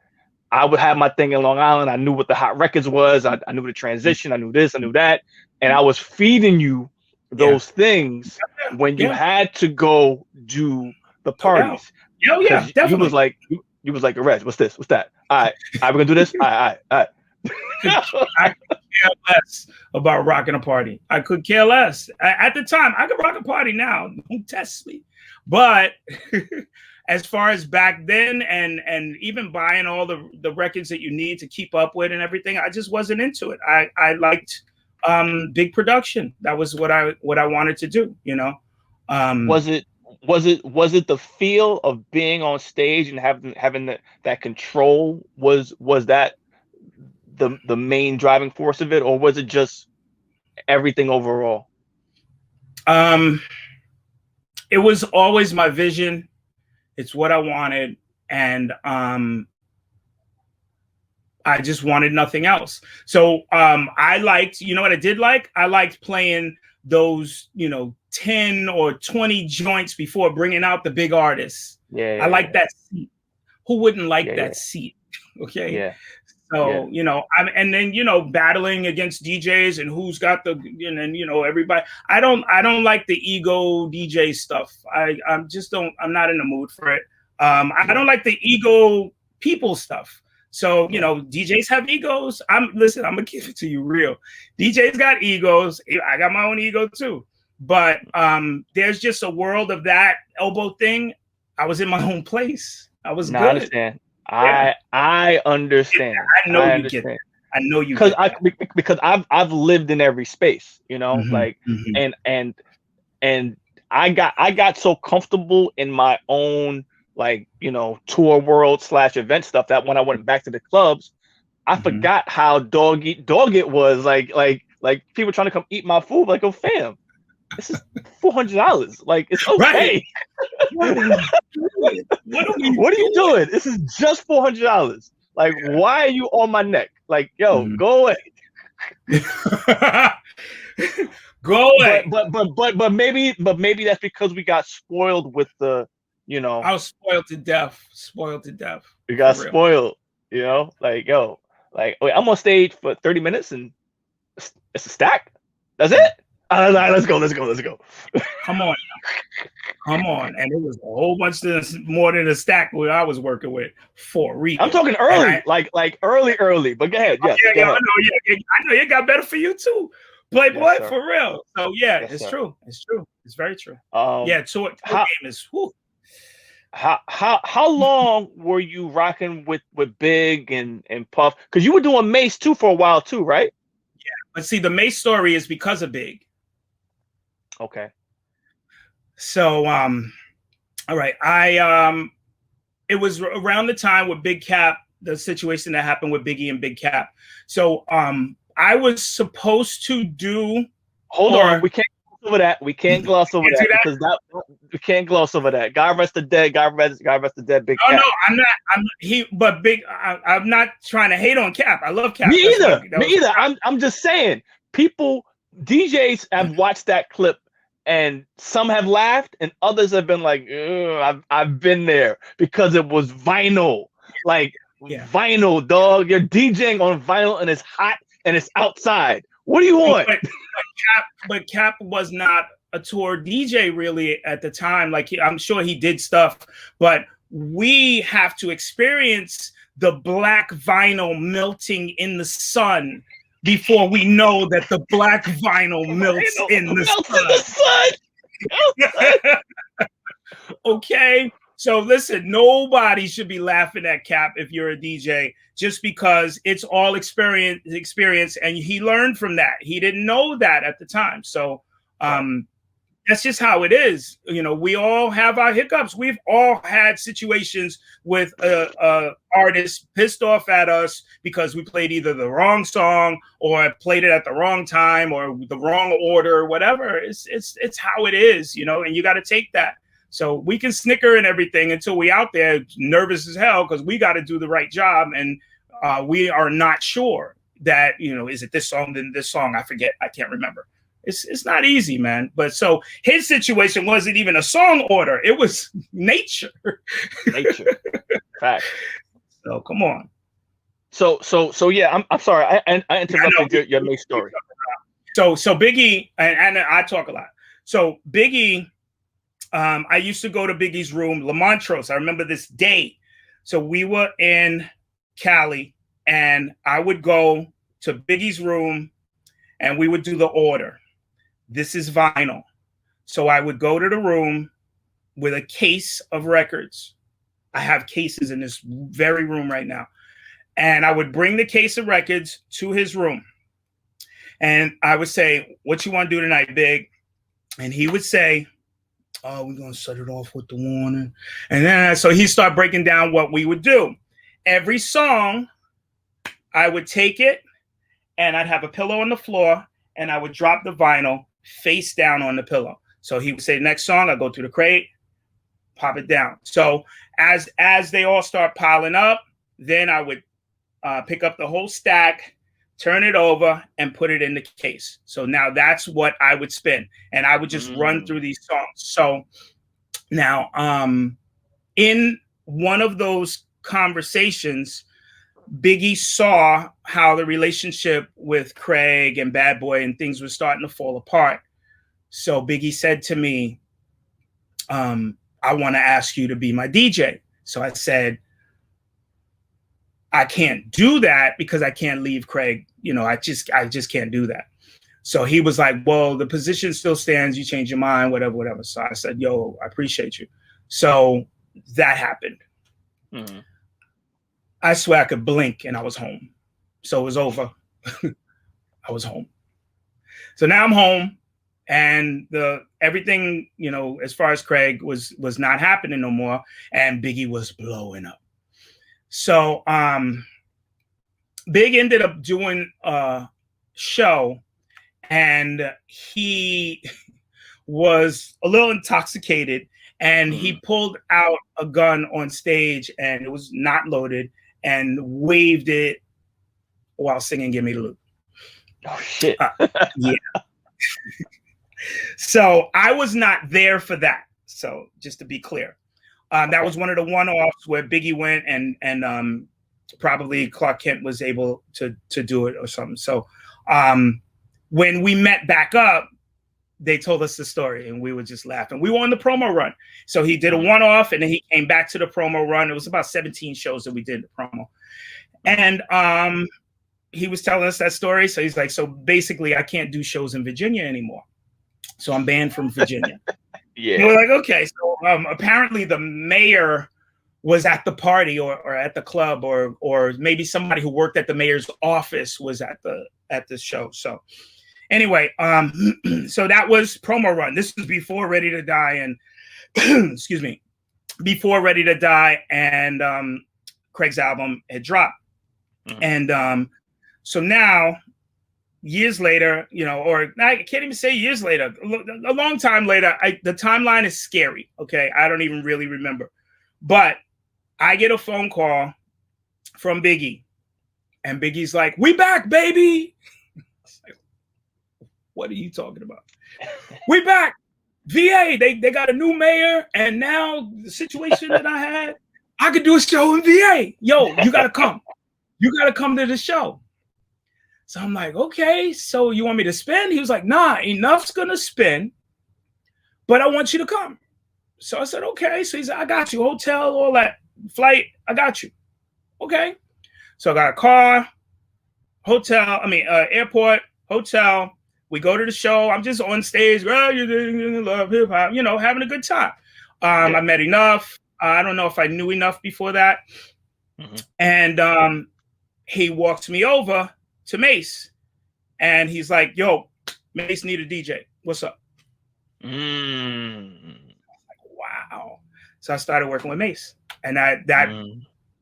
I would have my thing in Long Island. I knew what the hot records was. I knew the transition. I knew this, I knew that. And I was feeding you those things when you had to go do the parties. Oh yeah, definitely. You was like, Reg, what's this? What's that? All right, we're gonna do this. All right. I could care less about rocking a party. I could care less. At the time, I could rock a party now. Don't test me. But as far as back then, and even buying all the records that you need to keep up with and everything, I just wasn't into it. I liked big production. That was what I wanted to do, you know. Was it the feel of being on stage and having that control? Was that the main driving force of it, or was it just everything overall? It was always my vision. It's what I wanted, and I just wanted nothing else. So I liked, you know what I did like? I liked playing those, 10 or 20 joints before bringing out the big artists. Yeah, I like that seat. Who wouldn't like that seat? Okay. Yeah. So, and then, battling against DJs and who's got the, everybody. I don't like the ego DJ stuff. I'm not in the mood for it. I don't like the ego people stuff. So, DJs have egos. I'm gonna give it to you real. DJs got egos. I got my own ego too. But there's just a world of that elbow thing. I was in my own place. I was good. I understand. Yeah. I understand. I know you get that. I know you because I've lived in every space, and I got so comfortable in my own tour world / event stuff that when I went back to the clubs, I forgot how dog it was. Like people trying to come eat my food. Like, oh fam, this is $400. Like, it's okay. Right. What are you doing? This is just $400. Like, why are you on my neck? Like, yo, go away. Go away. But maybe that's because we got spoiled with the, I was spoiled to death. We got spoiled, like, yo, like, wait, I'm on stage for 30 minutes and it's a stack. That's it. All right, let's go. Come on. And it was a whole bunch more than a stack where I was working with for real. I'm talking early, like early. But go ahead. Yes, I know. It got better for you too, Playboy, for real. So it's true. It's true. It's very true. Tour game is. Whew. How long were you rocking with Big and Puff? Because you were doing Mase too for a while too, right? Yeah, but see, the Mase story is because of Big. Okay. So, all right. It was around the time with Big Cap, the situation that happened with Biggie and Big Cap. So, I was supposed to do. Hold on, we can't gloss over that. We can't gloss over that because we can't gloss over that. God rest the dead. God rest the dead. Big Cap. No, I'm not. I'm not trying to hate on Cap. I love Cap. Me either. I'm just saying, DJs have watched that clip. And some have laughed, and others have been like, I've been there because it was vinyl. Like, vinyl, dog. You're DJing on vinyl, and it's hot, and it's outside. What do you want? But Cap was not a tour DJ really at the time. Like, I'm sure he did stuff, but we have to experience the black vinyl melting in the sun before we know that the black vinyl melts in the sun. Okay, so listen, nobody should be laughing at Cap if you're a DJ, just because it's all experience, and he learned from that. He didn't know that at the time, so that's just how it is. We all have our hiccups. We've all had situations with artists pissed off at us because we played either the wrong song or played it at the wrong time or the wrong order or whatever. It's how it is, and you got to take that. So we can snicker and everything until we out there nervous as hell because we got to do the right job, and we are not sure that, is it this song, then this song? I forget. I can't remember. It's not easy, man. But so his situation wasn't even a song order. It was nature. Fact. So come on. So yeah, I'm sorry. I interrupted your Mase story. So Biggie, and I talk a lot. So Biggie, I used to go to Biggie's room, La Montrose. I remember this day. So we were in Cali, and I would go to Biggie's room, and we would do the order. This is vinyl. So I would go to the room with a case of records, I have cases in this very room right now. And I would bring the case of records to his room. And I would say, what you want to do tonight, Big? And he would say, oh, we're going to set it off with the warning. And then, so he'd start breaking down what we would do. Every song, I would take it and I'd have a pillow on the floor and I would drop the vinyl face down on the pillow. So he would say, next song, I'll go through the crate, pop it down. So as they all start piling up, then I would pick up the whole stack, turn it over, and put it in the case. So now that's what I would spin. And I would just run through these songs. So now in one of those conversations, Biggie saw how the relationship with Craig and Bad Boy and things were starting to fall apart. So Biggie said to me, I want to ask you to be my DJ. So I said, I can't do that because I can't leave Craig. You know, I just can't do that. So he was like, well, the position still stands. You change your mind, whatever, whatever. So I said, yo, I appreciate you. So that happened. Mm-hmm. I swear I could blink and I was home. So it was over. I was home. So now I'm home and everything, you know, as far as Craig was not happening no more. And Biggie was blowing up. So Big ended up doing a show and he was a little intoxicated and he pulled out a gun on stage and it was not loaded and waved it while singing Give Me the Loot. Oh, shit. Yeah. So I was not there for that. So just to be clear. That was one of the one-offs where Biggie went and probably Clark Kent was able to do it or something. So when we met back up, they told us the story and we were just laughing. We were on the promo run. So he did a one-off and then he came back to the promo run. It was about 17 shows that we did the promo. And he was telling us that story. So he's like, so basically I can't do shows in Virginia anymore. So I'm banned from Virginia. Yeah. And we're like, okay. So apparently the mayor was at the party or at the club or maybe somebody who worked at the mayor's office was at the show. So anyway, so that was promo run. This was before Ready to Die and excuse me, before Ready to Die and Craig's album had dropped. And so now years later, you know, or I can't even say years later, a long time later, the timeline is scary. Okay. I don't even really remember, but I get a phone call from Biggie and Biggie's like, we back, baby. Like, what are you talking about? We back. VA, they got a new mayor. And now the situation that I had, I could do a show in VA. Yo, you got to come. You got to come to the show. So I'm like, okay, so you want me to spin? He was like, nah, enough's going to spin, but I want you to come. So I said, okay. So he said, I got you. Hotel, all that, flight, I got you. Okay. So I got a car, hotel, airport, hotel. We go to the show. I'm just on stage. Well, you love hip hop, you know, having a good time. I met Enough. I don't know if I knew Enough before that. And he walks me over to Mase and he's like, yo, Mase need a DJ. What's up? Like, wow. So I started working with Mase and that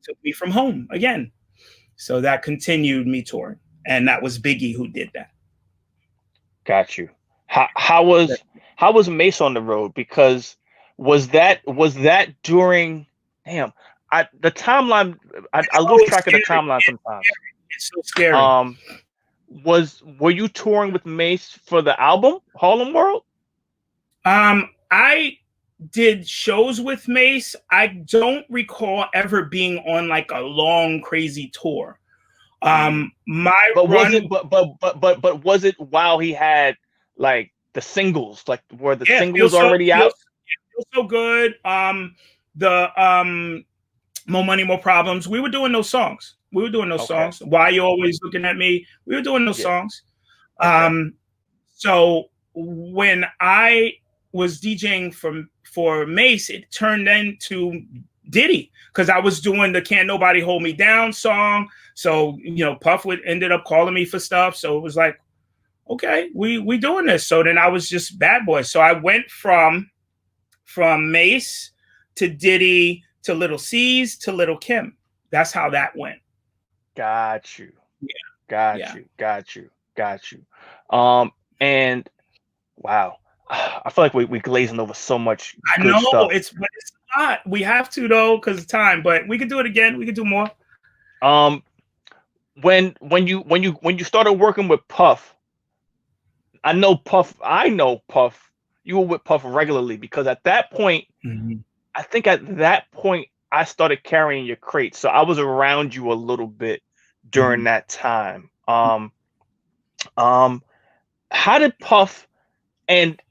took me from home again. So that continued me touring. And that was Biggie who did that. Got you. How was Mase on the road? Because was that during the timeline, I lose track of the timeline sometimes. It's so scary. Were you touring with Mase for the album Harlem World? I did shows with Mase. I don't recall ever being on like a long crazy tour. Was it while he had like the singles, like were the singles already out? Feel So Good. More Money, More Problems. We were doing those songs. Songs. Why You Always Looking at Me. We were doing those songs. So when I was DJing for Mase, it turned into Diddy, because I was doing the Can't Nobody Hold Me Down song. So, you know, Puff ended up calling me for stuff. So it was like, okay, we doing this. So then I was just Bad Boy. So I went from Mase to Diddy to Little C's to Lil Kim. That's how that went. Got you. Yeah. Got you. And wow, I feel like we glazing over so much good stuff. But it's a lot. We have to though, because of time. But we could do it again. We could do more. When you started working with Puff, I know Puff. You were with Puff regularly because at that point, I think at that point I started carrying your crates, so I was around you a little bit during that time. How did Puff, and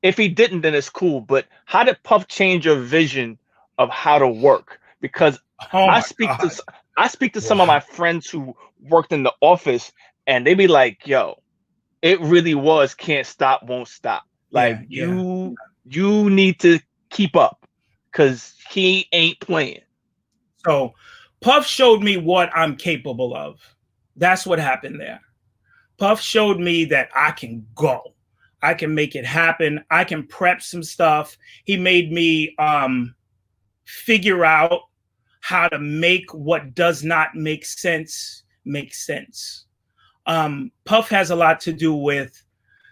if he didn't, then it's cool, but how did Puff change your vision of how to work? Because I speak to some of my friends who worked in the office, and they be like, yo, it really was can't stop, won't stop. Like you need to keep up because he ain't playing. So Puff showed me what I'm capable of. That's what happened there. Puff showed me that I can go. I can make it happen. I can prep some stuff. He made me figure out how to make what does not make sense make sense. Puff has a lot to do with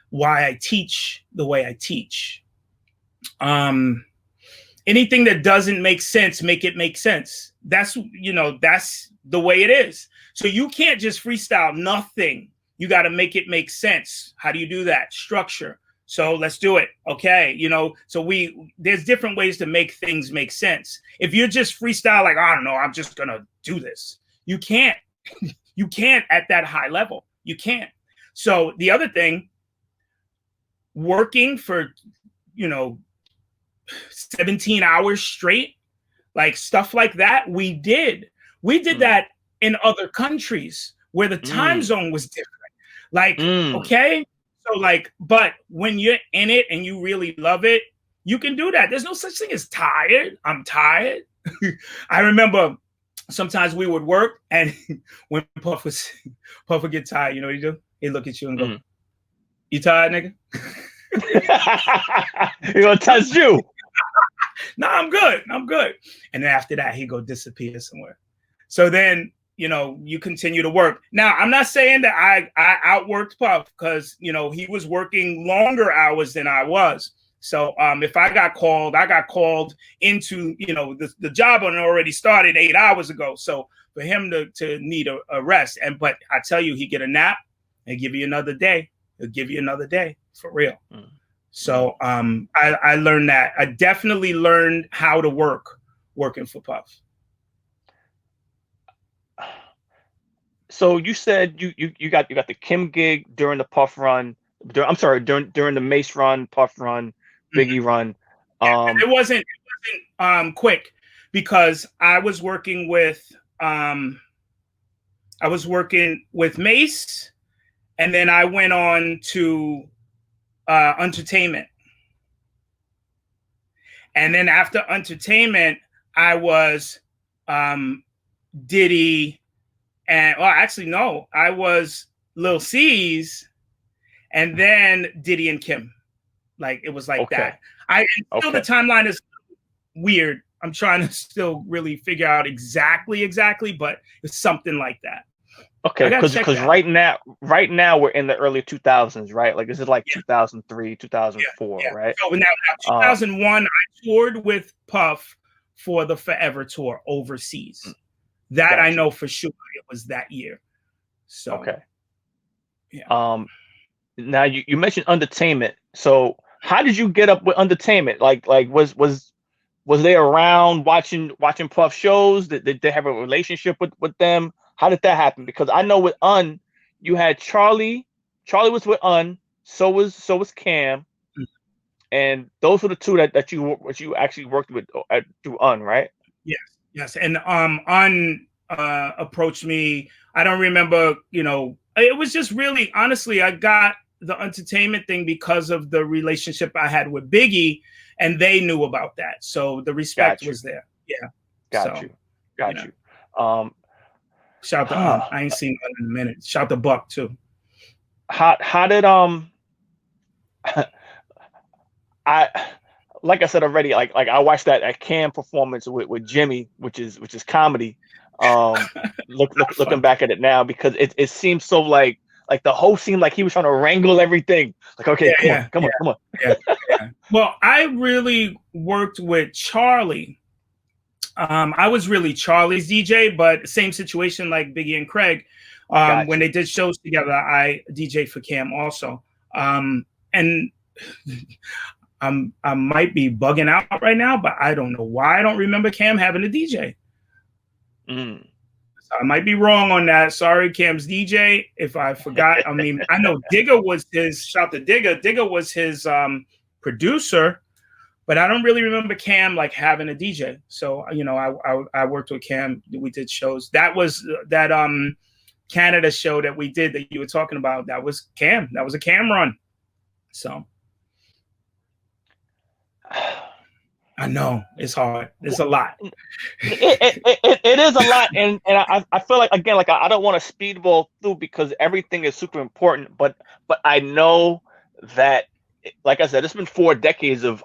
why I teach the way I teach. Anything that doesn't make sense, make it make sense. That's the way it is. So you can't just freestyle nothing. You got to make it make sense. How do you do that? Structure. So let's do it. Okay. So there's different ways to make things make sense. If you're just freestyle, like, I don't know, I'm just going to do this. You can't, you can't at that high level. You can't. So the other thing, working for, 17 hours straight, like stuff like that. We did that in other countries where the time zone was different. Like, okay. So like, but when you're in it and you really love it, you can do that. There's no such thing as tired. I'm tired. I remember sometimes we would work and when Puff would get tired, you know what he do? He'd look at you and go, you tired, nigga? He gonna touch you. No, I'm good. And then after that, he go disappear somewhere. So then, you continue to work. Now, I'm not saying that I outworked Puff because, he was working longer hours than I was. So if I got called into, the job had already started 8 hours ago. So for him to need a rest, but I tell you, he get a nap and give you another day. He'll give you another day for real. So I learned that. I definitely learned how to working for Puff. So you said you got the Kim gig during the Puff run. During the Mase run, Puff run, Biggie run. It wasn't quick because I was working with Mase, and then I went on to Entertainment. And then after Entertainment, I was Diddy and I was Lil C's and then Diddy and Kim. Like it was like that. Still the timeline is weird. I'm trying to still really figure out exactly, but it's something like that. Okay, because right now we're in the early 2000s, right? Like, is it like 2003, 2004, right? So now 2001, I toured with Puff for the Forever tour overseas. That I know for sure it was that year. So now you mentioned Entertainment. So how did you get up with Entertainment? Like was they around watching Puff shows? Did they have a relationship with them? How did that happen? Because I know with you had Charlie. Charlie was with so was Cam, and those were the two that you actually worked with through right? Yes. And approached me. I don't remember. It was just really honestly, I got the Entertainment thing because of the relationship I had with Biggie, and they knew about that, so the respect was there. Yeah. Got So, you. you Got know, you. shout to I ain't seen one in a minute. Shout to Buck too. How did I like I said already, like I watched that Cam performance with Jimmy, which is comedy. Looking back at it now, because it seems so like the host seemed like he was trying to wrangle everything. Like, okay, come on. Yeah. Well, I really worked with Charlie. I was really Charlie's DJ, but same situation like Biggie and Craig. When they did shows together, I DJ for Cam also. And I might be bugging out right now, but I don't know why I don't remember Cam having a DJ. So I might be wrong on that. Sorry, Cam's DJ, if I forgot. I mean, I know Digger was his, shout to Digger. Digger was his producer, but I don't really remember Cam like having a DJ. So, you know, I worked with Cam. We did shows. That was that Canada show that we did that you were talking about. That was Cam. That was a Cam run. So I know it's hard. It's a lot. It is a lot, and I feel like, again, like I don't want to speedball through because everything is super important, but I know that, like I said, it's been 4 decades of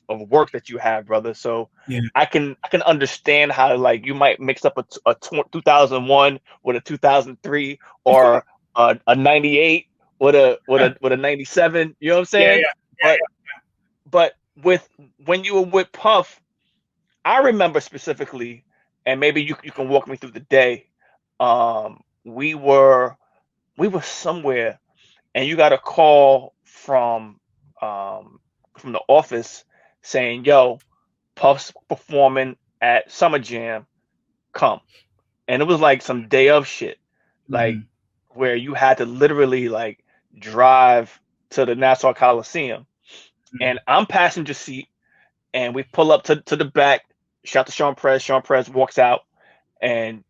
work that you have, brother. So yeah. I can understand how like you might mix up a 2001 with a 2003 or a 98 with a 97. You know what I'm saying? But with when you were with Puff, I remember specifically, and maybe you can walk me through the day. We were somewhere, and you got a call from the office saying, "Yo, Puff's performing at Summer Jam, come." And it was like some day of shit, like where you had to literally like drive to the Nassau Coliseum, and I'm passenger seat, and we pull up to the back. Shout to Sean Prez. Sean Prez walks out, and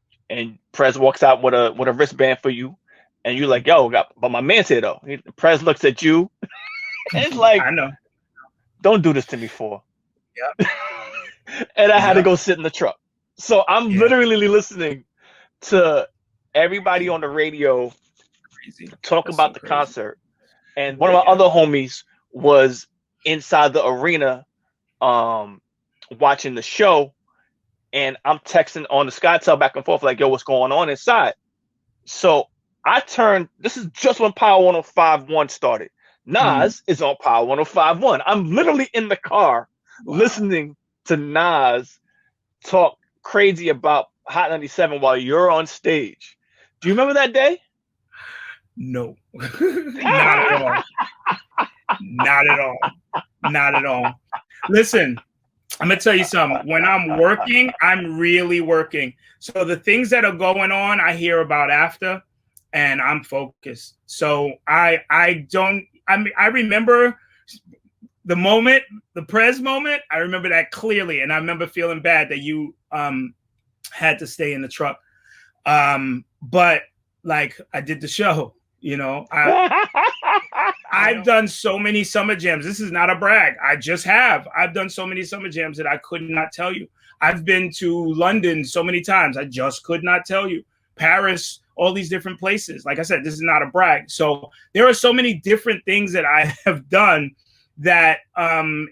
Prez walks out with a wristband for you, and you're like, "Yo, but my man's here though." Prez looks at you, and it's like, I know. Don't do this to me, for. Yep. And I had to go sit in the truck. So I'm literally listening to everybody on the radio talk about the concert, and one of my other homies was inside the arena watching the show, and I'm texting on the SkyTel back and forth like, "Yo, what's going on inside?" So I turned, this is just when Power 105.1 started. Nas is on Power 105.1. I'm literally in the car listening to Nas talk crazy about Hot 97 while you're on stage. Do you remember that day? No. Not at all. Not at all. Not at all. Listen, I'm going to tell you something. When I'm working, I'm really working. So the things that are going on, I hear about after, and I'm focused. So I remember the moment, the Prez moment. I remember that clearly, and I remember feeling bad that you had to stay in the truck. But like, I did the show, you know. I've done so many summer jams. This is not a brag. I've done so many summer jams that I could not tell you. I've been to London so many times. I just could not tell you. Paris, all these different places. Like I said, this is not a brag. So there are so many different things that I have done that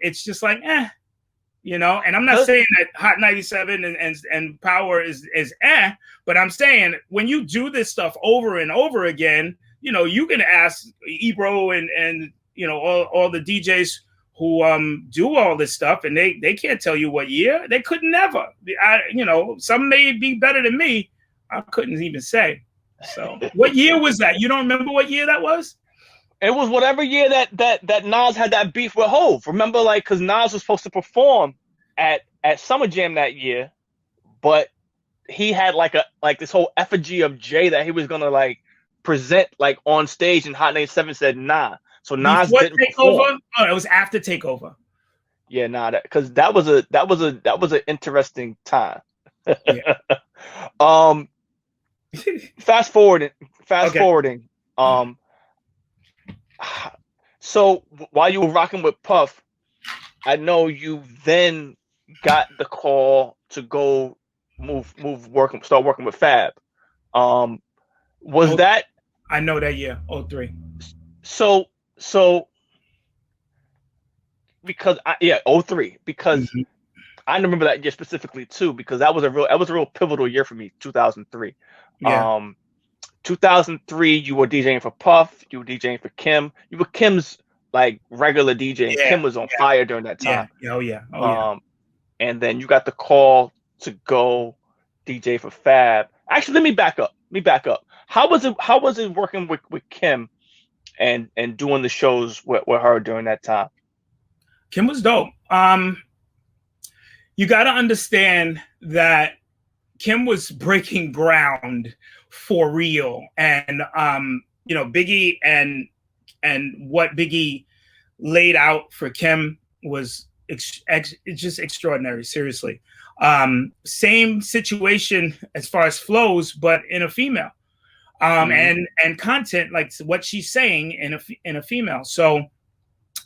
it's just like, you know. And I'm not saying that Hot 97 and Power is but I'm saying when you do this stuff over and over again, you know, you can ask Ebro and you know, all the DJs who do all this stuff, and they can't tell you what year. They could never. You know, some may be better than me. I couldn't even say. So what year was that? You don't remember what year that was? It was whatever year that Nas had that beef with Hov. Remember, like, because Nas was supposed to perform at Summer Jam that year, but he had like this whole effigy of Jay that he was gonna like present like on stage, and Hot 97 said nah. So Nas didn't perform. Oh, it was after Takeover. Yeah, nah, because that was an interesting time. Yeah. Fast forwarding. So while you were rocking with Puff, I know you then got the call to go start working with Fab. Was Oh, that I know that year, 03. so? So because yeah, 03, because Mhm. I remember that year specifically too, because that was a real pivotal year for me, 2003. Yeah, Um, 2003, you were DJing for Puff, you were DJing for Kim, you were Kim's like regular DJ, and yeah, Kim was on yeah, fire during that yeah, time. yeah. Oh yeah, oh yeah. Um, and then you got the call to go DJ for Fab. Actually, let me back up. Let me back up. How was it? How was it working with Kim and doing the shows with her during that time? Kim was dope. You got to understand that Kim was breaking ground for real, and you know, Biggie and what Biggie laid out for Kim was it's just extraordinary. Seriously, same situation as far as flows, but in a female, Hmm. and content like what she's saying in a female. So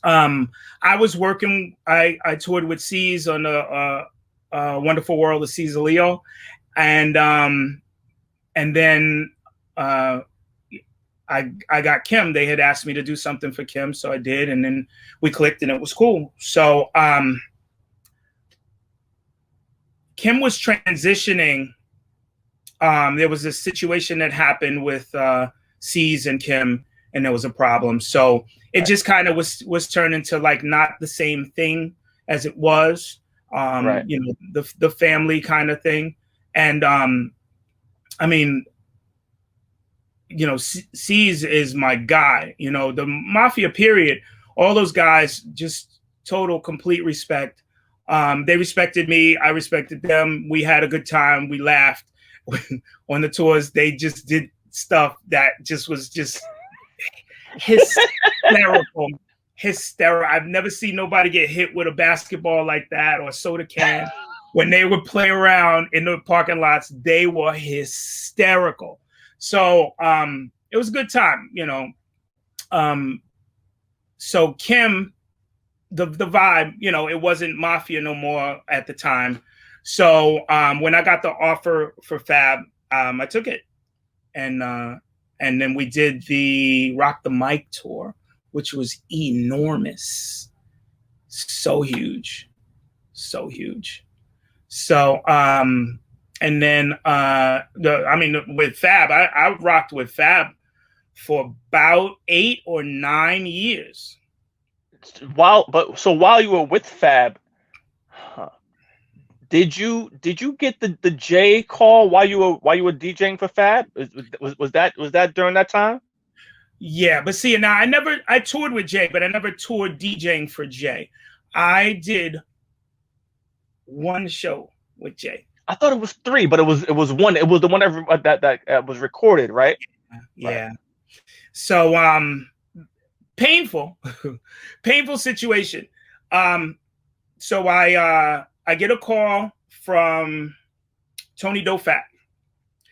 I was working. I toured with C's on the Wonderful World of C's Leo, and then uh, I got Kim. They had asked me to do something for Kim, so I did, and then we clicked, and it was cool. So Kim was transitioning. There was a situation that happened with C's and Kim, and there was a problem. So it Right. just kind of was turned into like not the same thing as it was. Right. You know, the family kind of thing, and I mean, you know, C's is my guy. You know, the Mafia period, all those guys, just total, complete respect. They respected me. I respected them. We had a good time. We laughed on the tours. They just did stuff that just was just hysterical. Hysterical. I've never seen nobody get hit with a basketball like that or a soda can. When they would play around in the parking lots, they were hysterical. So it was a good time, you know. Um, so Kim, the vibe, you know, it wasn't Mafia no more at the time. So when I got the offer for Fab, I took it, and then we did the Rock the Mic tour, which was enormous, so huge, so huge. So and then with Fab, I rocked with Fab for about 8 or 9 years. While you were with Fab, huh, did you get the J call while you were DJing for Fab? Was that during that time? Yeah, but see, now I toured with Jay, but I never toured DJing for Jay. I did one show with Jay. I thought it was three, but it was one. It was the one that was recorded, right? Right. Yeah. So painful, painful situation. So I get a call from Tony Dofat,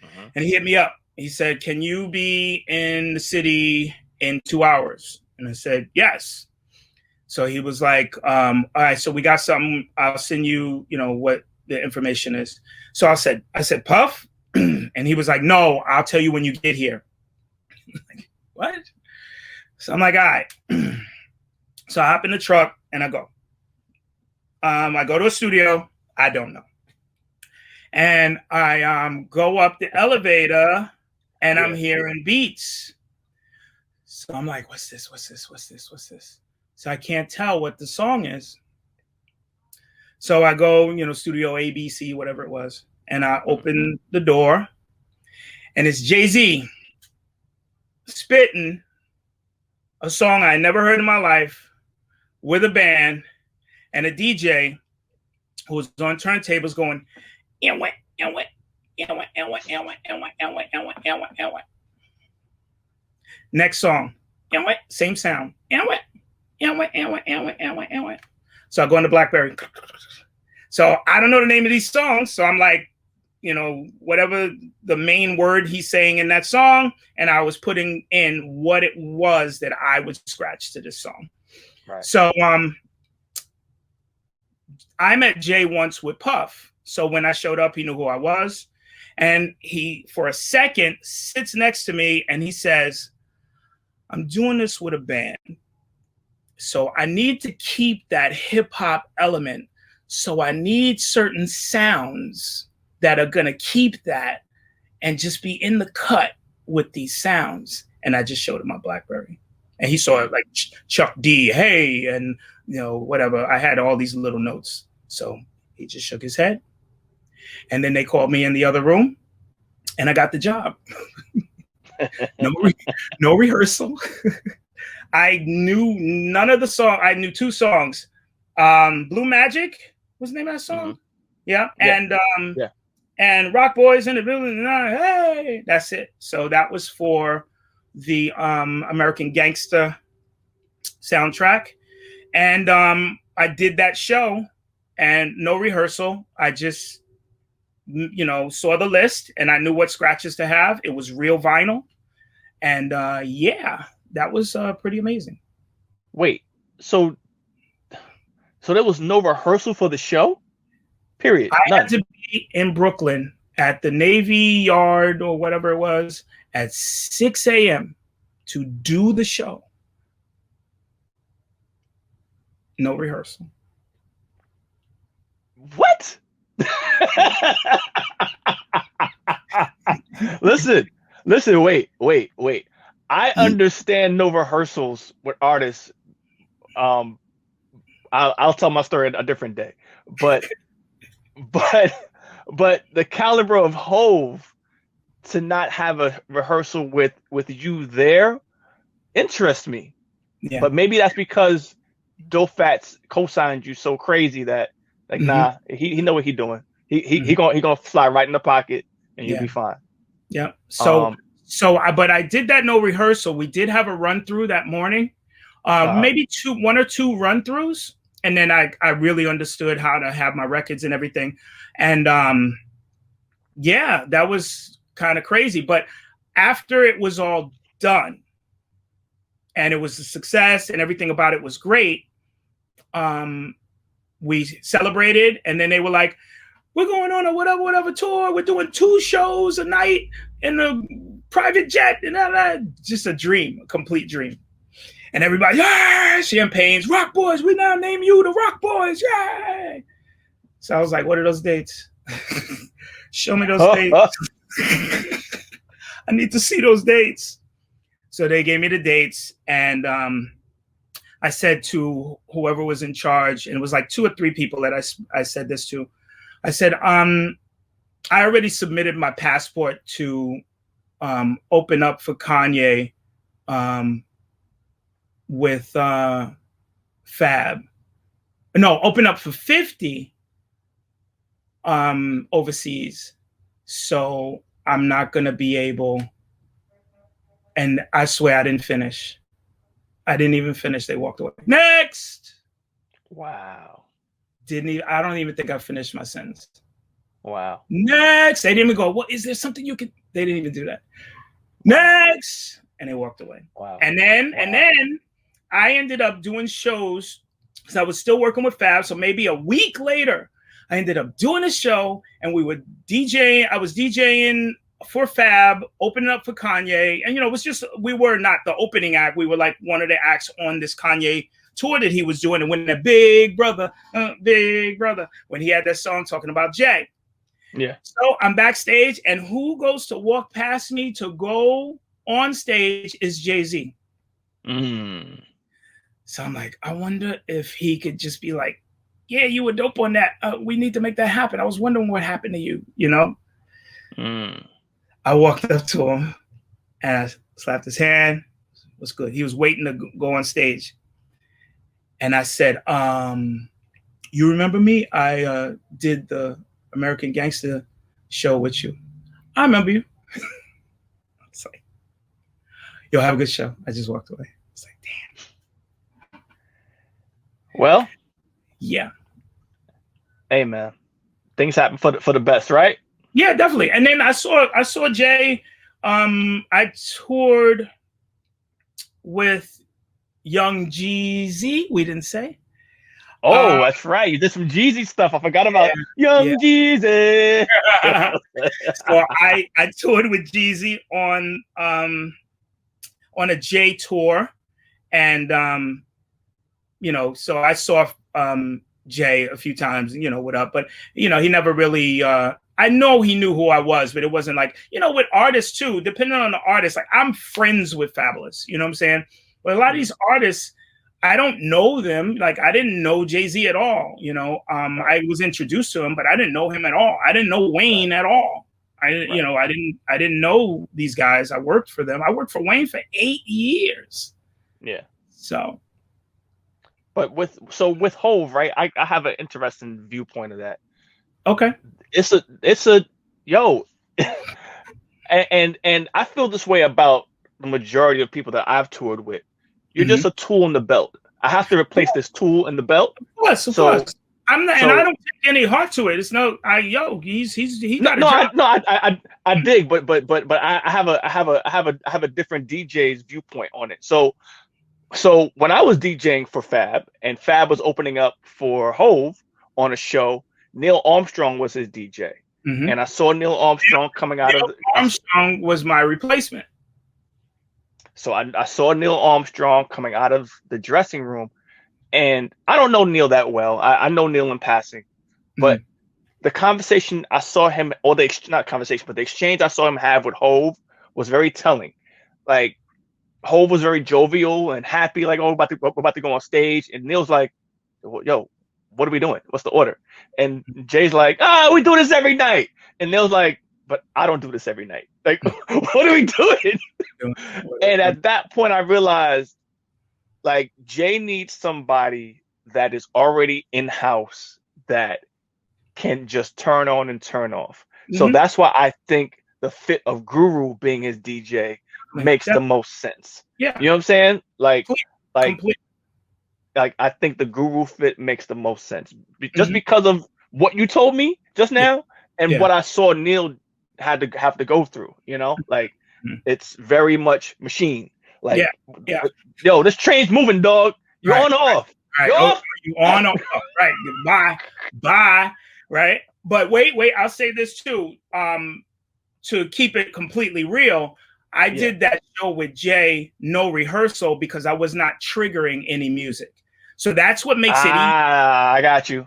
Mhm. and he hit me up. He said, "Can you be in the city in 2 hours?" And I said, "Yes." So he was like, "All right, so we got something. I'll send you, you know, what the information is." So I said, Puff, and he was like, "No, I'll tell you when you get here." Like, what? So I'm like, "All right." So I hop in the truck and I go. I go to a studio. I don't know. And I go up the elevator and I'm Yeah. hearing beats. So I'm like, what's this? What's this? What's this? What's this? So I can't tell what the song is. So I go, you know, studio ABC, whatever it was, and I Mhm. open the door and it's Jay-Z spitting a song I never heard in my life with a band and a DJ who was on turntables going, next song, same sound. So I go into BlackBerry. So I don't know the name of these songs. So I'm like, you know, whatever the main word he's saying in that song, and I was putting in what it was that I would scratch to this song. Right. So I met Jay once with Puff, So when I showed up, he knew who I was. And he, for a second, sits next to me and he says, I'm doing this with a band. So I need to keep that hip hop element. So I need certain sounds that are going to keep that and just be in the cut with these sounds. And I just showed him my BlackBerry. And he saw it like Chuck D, hey, and whatever. I had all these little notes. So he just shook his head. And then they called me in the other room and I got the job. No rehearsal. I knew none of the song. I knew 2 songs. Blue Magic was the name of that song. Mm-hmm. Yeah. And Rock Boys in the Building. Hey, that's it. So that was for the American Gangster soundtrack. And I did that show and no rehearsal. I just, saw the list and I knew what scratches to have. It was real vinyl. And yeah, that was pretty amazing. Wait, so there was no rehearsal for the show? Period. I had to be in Brooklyn at the Navy Yard or whatever it was at 6 a.m. to do the show. No rehearsal. What? Listen, wait. I understand no rehearsals with artists. I'll tell my story a different day. But the caliber of Hove to not have a rehearsal with you there interests me. Yeah. But maybe that's because Dofats co-signed you so crazy that nah, he know what he doing. He gonna fly right in the pocket and you'll be fine. Yeah. But I did that no rehearsal. We did have a run through that morning, maybe 1 or 2 run throughs, and then I really understood how to have my records and everything, and yeah, that was kind of crazy. But after it was all done, and it was a success, and everything about it was great, we celebrated, and then they were like, we're going on a whatever tour. We're doing 2 shows a night in a private jet, and just a dream, a complete dream. And everybody, champagnes, Rock Boys. We now name you the Rock Boys, yay! So I was like, what are those dates? Show me those dates. I need to see those dates. So they gave me the dates, and I said to whoever was in charge, and it was like 2 or 3 people that I said this to. I said, I already submitted my passport to open up for Kanye with Fab. No, open up for 50 overseas. So I'm not going to be able. And I swear I didn't finish. I didn't even finish. They walked away. Next. Wow. I don't even think I finished my sentence. Wow. Next. They didn't even go, is there something you could? They didn't even do that. Next. And they walked away. Wow. And then I ended up doing shows because I was still working with Fab. So maybe a week later, I ended up doing a show and we were DJing. I was DJing for Fab, opening up for Kanye. And, it was just, we were not the opening act. We were like one of the acts on this Kanye tour that he was doing. And when the big brother, when he had that song talking about Jay. Yeah. So I'm backstage, and who goes to walk past me to go on stage is Jay-Z. So I'm like, I wonder if he could just be like, yeah, you were dope on that. We need to make that happen. I was wondering what happened to you, I walked up to him and I slapped his hand. It was good. He was waiting to go on stage. And I said, you remember me? I did the American Gangster show with you. I remember you. It's like, yo, have a good show. I just walked away. It's like, damn. Well, yeah. Hey, man, things happen for the best, right? Yeah, definitely. And then I saw Jay. I toured with Young Jeezy. We didn't say. Oh, that's right. You did some Jeezy stuff. I forgot about Yeah. Young Jeezy. Yeah. So I toured with Jeezy on a J tour, and so I saw Jay a few times, what up, but he never really I know he knew who I was, but it wasn't like, with artists too, depending on the artist, like I'm friends with Fabolous, you know what I'm saying? But a lot of these artists, I don't know them. Like I didn't know Jay-Z at all, I was introduced to him, but I didn't know him at all. I didn't know Wayne at all. I didn't, I didn't know these guys. I worked for them. I worked for Wayne for 8 years. Yeah. So. But with Hove, right? I have an interesting viewpoint of that. Okay. It's a yo, and I feel this way about the majority of people that I've toured with. You're just a tool in the belt. I have to replace this tool in the belt. Of course. I'm not, and I don't take any heart to it. It's no, he got a job. I dig, but I have a different DJ's viewpoint on it. So when I was DJing for Fab and Fab was opening up for Hove on a show, Neil Armstrong was his DJ. And I saw Neil Armstrong coming out of Armstrong was my replacement. So I saw Neil Armstrong coming out of the dressing room, and I don't know Neil that well. I know Neil in passing, but the conversation I saw him, or not conversation, but the exchange I saw him have with Hove was very telling. Like, Hove was very jovial and happy, like, oh, we're about to go on stage. And Neil's like, yo, what are we doing? What's the order? And Jay's like, we do this every night. And Neil's like, but I don't do this every night. Like, what are we doing? And at that point, I realized, like, Jay needs somebody that is already in-house that can just turn on and turn off. So that's why I think the fit of Guru being his DJ makes the most sense. Yeah. You know what I'm saying? Like I think the Guru fit makes the most sense. Just because of what you told me just now and what I saw Neil have to go through, like it's very much machine. Like, yo, this train's moving, dog. You're on off. Right. You're off. You on off. Right. Bye. Right. But wait. I'll say this too. To keep it completely real, I did that show with Jay, no rehearsal, because I was not triggering any music. So that's what makes it easy. I got you.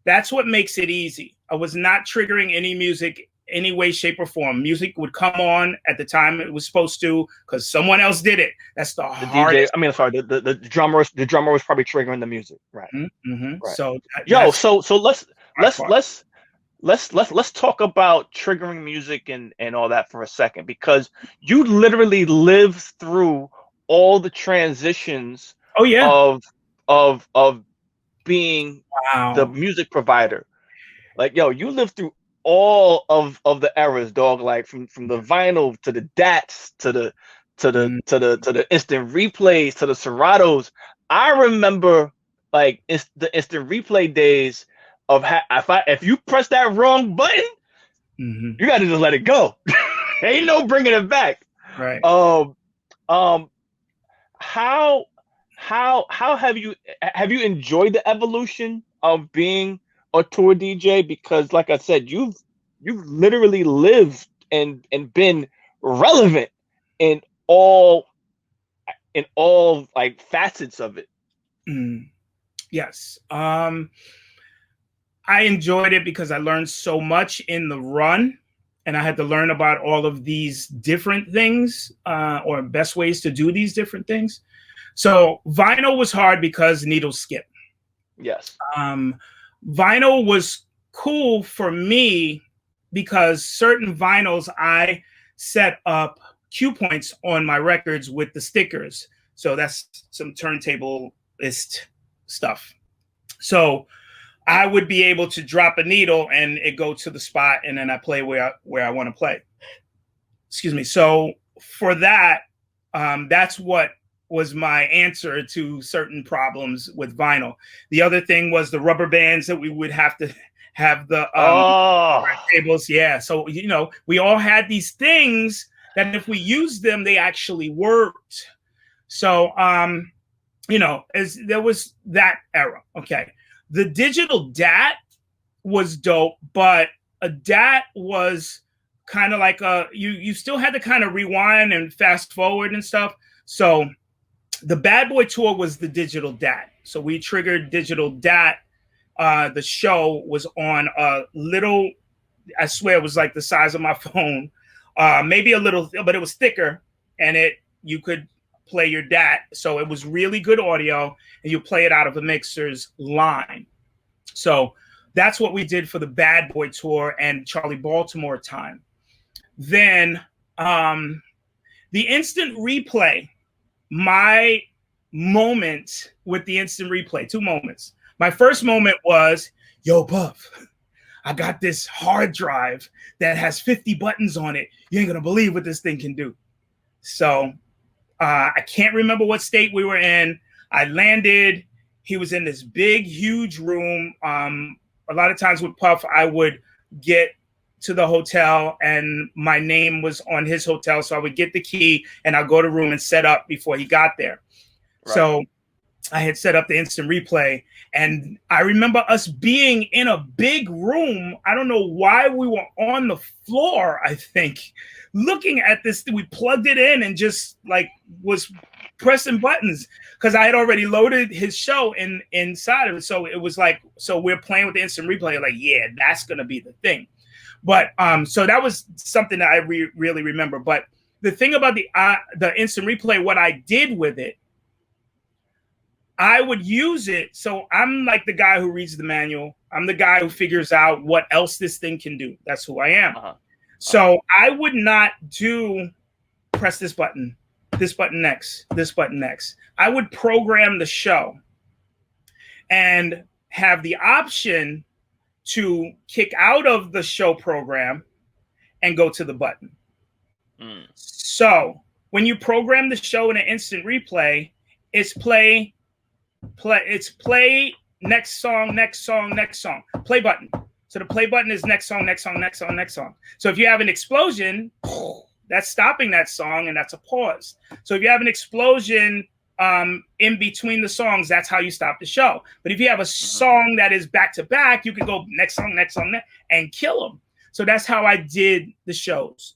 That's what makes it easy. I was not triggering any music, any way, shape, or form. Music would come on at the time it was supposed to because someone else did it. That's the hardest. DJ, I mean, sorry, the drummer was probably triggering the music, right? Right. So let's talk about triggering music and all that for a second, because you literally live through all the transitions of being the music provider. Like, yo, you live through all of the eras, dog. Like from the vinyl to the DATs to the instant replays to the Seratos. I remember like it's the instant replay days of if you press that wrong button, you got to just let it go. Ain't no bringing it back. Right. How have you enjoyed the evolution of being a tour DJ? Because like I said, you've literally lived and been relevant in all like facets of it. Yes. I enjoyed it because I learned so much in the run, and I had to learn about all of these different things, or best ways to do these different things. So vinyl was hard because needles skip. Yes. Vinyl was cool for me because certain vinyls I set up cue points on my records with the stickers. So that's some turntablist stuff. So I would be able to drop a needle and it go to the spot, and then I play where I want to play. Excuse me. So for that, that's what was my answer to certain problems with vinyl. The other thing was the rubber bands that we would have to have the tables. Yeah. So, we all had these things that if we used them, they actually worked. So, there was that era. Okay. The digital DAT was dope, but a DAT was kind of like you still had to kind of rewind and fast forward and stuff. So the Bad Boy tour was the digital DAT. So we triggered digital DAT. The show was on a little, I swear it was like the size of my phone, maybe a little, but it was thicker, and you could play your DAT. So it was really good audio, and you play it out of a mixer's line. So that's what we did for the Bad Boy tour and Charlie Baltimore time. Then the instant replay, my moment with the instant replay, 2 moments. My first moment was, yo, Puff, I got this hard drive that has 50 buttons on it. You ain't gonna believe what this thing can do. So I can't remember what state we were in. I landed. He was in this big, huge room. A lot of times with Puff, I would get to the hotel and my name was on his hotel. So I would get the key and I'll go to the room and set up before he got there. Right. So I had set up the instant replay, and I remember us being in a big room. I don't know why we were on the floor, I think, looking at this. We plugged it in and just like was pressing buttons because I had already loaded his show inside of it. So it was like, so we're playing with the instant replay, like, yeah, that's going to be the thing. But so that was something that I really remember. But the thing about the instant replay, what I did with it, I would use it. So I'm like the guy who reads the manual. I'm the guy who figures out what else this thing can do. That's who I am. So I would not do press this button next, this button next. I would program the show and have the option to kick out of the show program and go to the button. So when you program the show in an instant replay, it's play, next song, play button. So the play button is next song. So if you have an explosion, that's stopping that song, and that's a pause. So if you have an explosion in between the songs, that's how you stop the show. But if you have a song that is back to back, you can go next song, and kill them. So that's how I did the shows.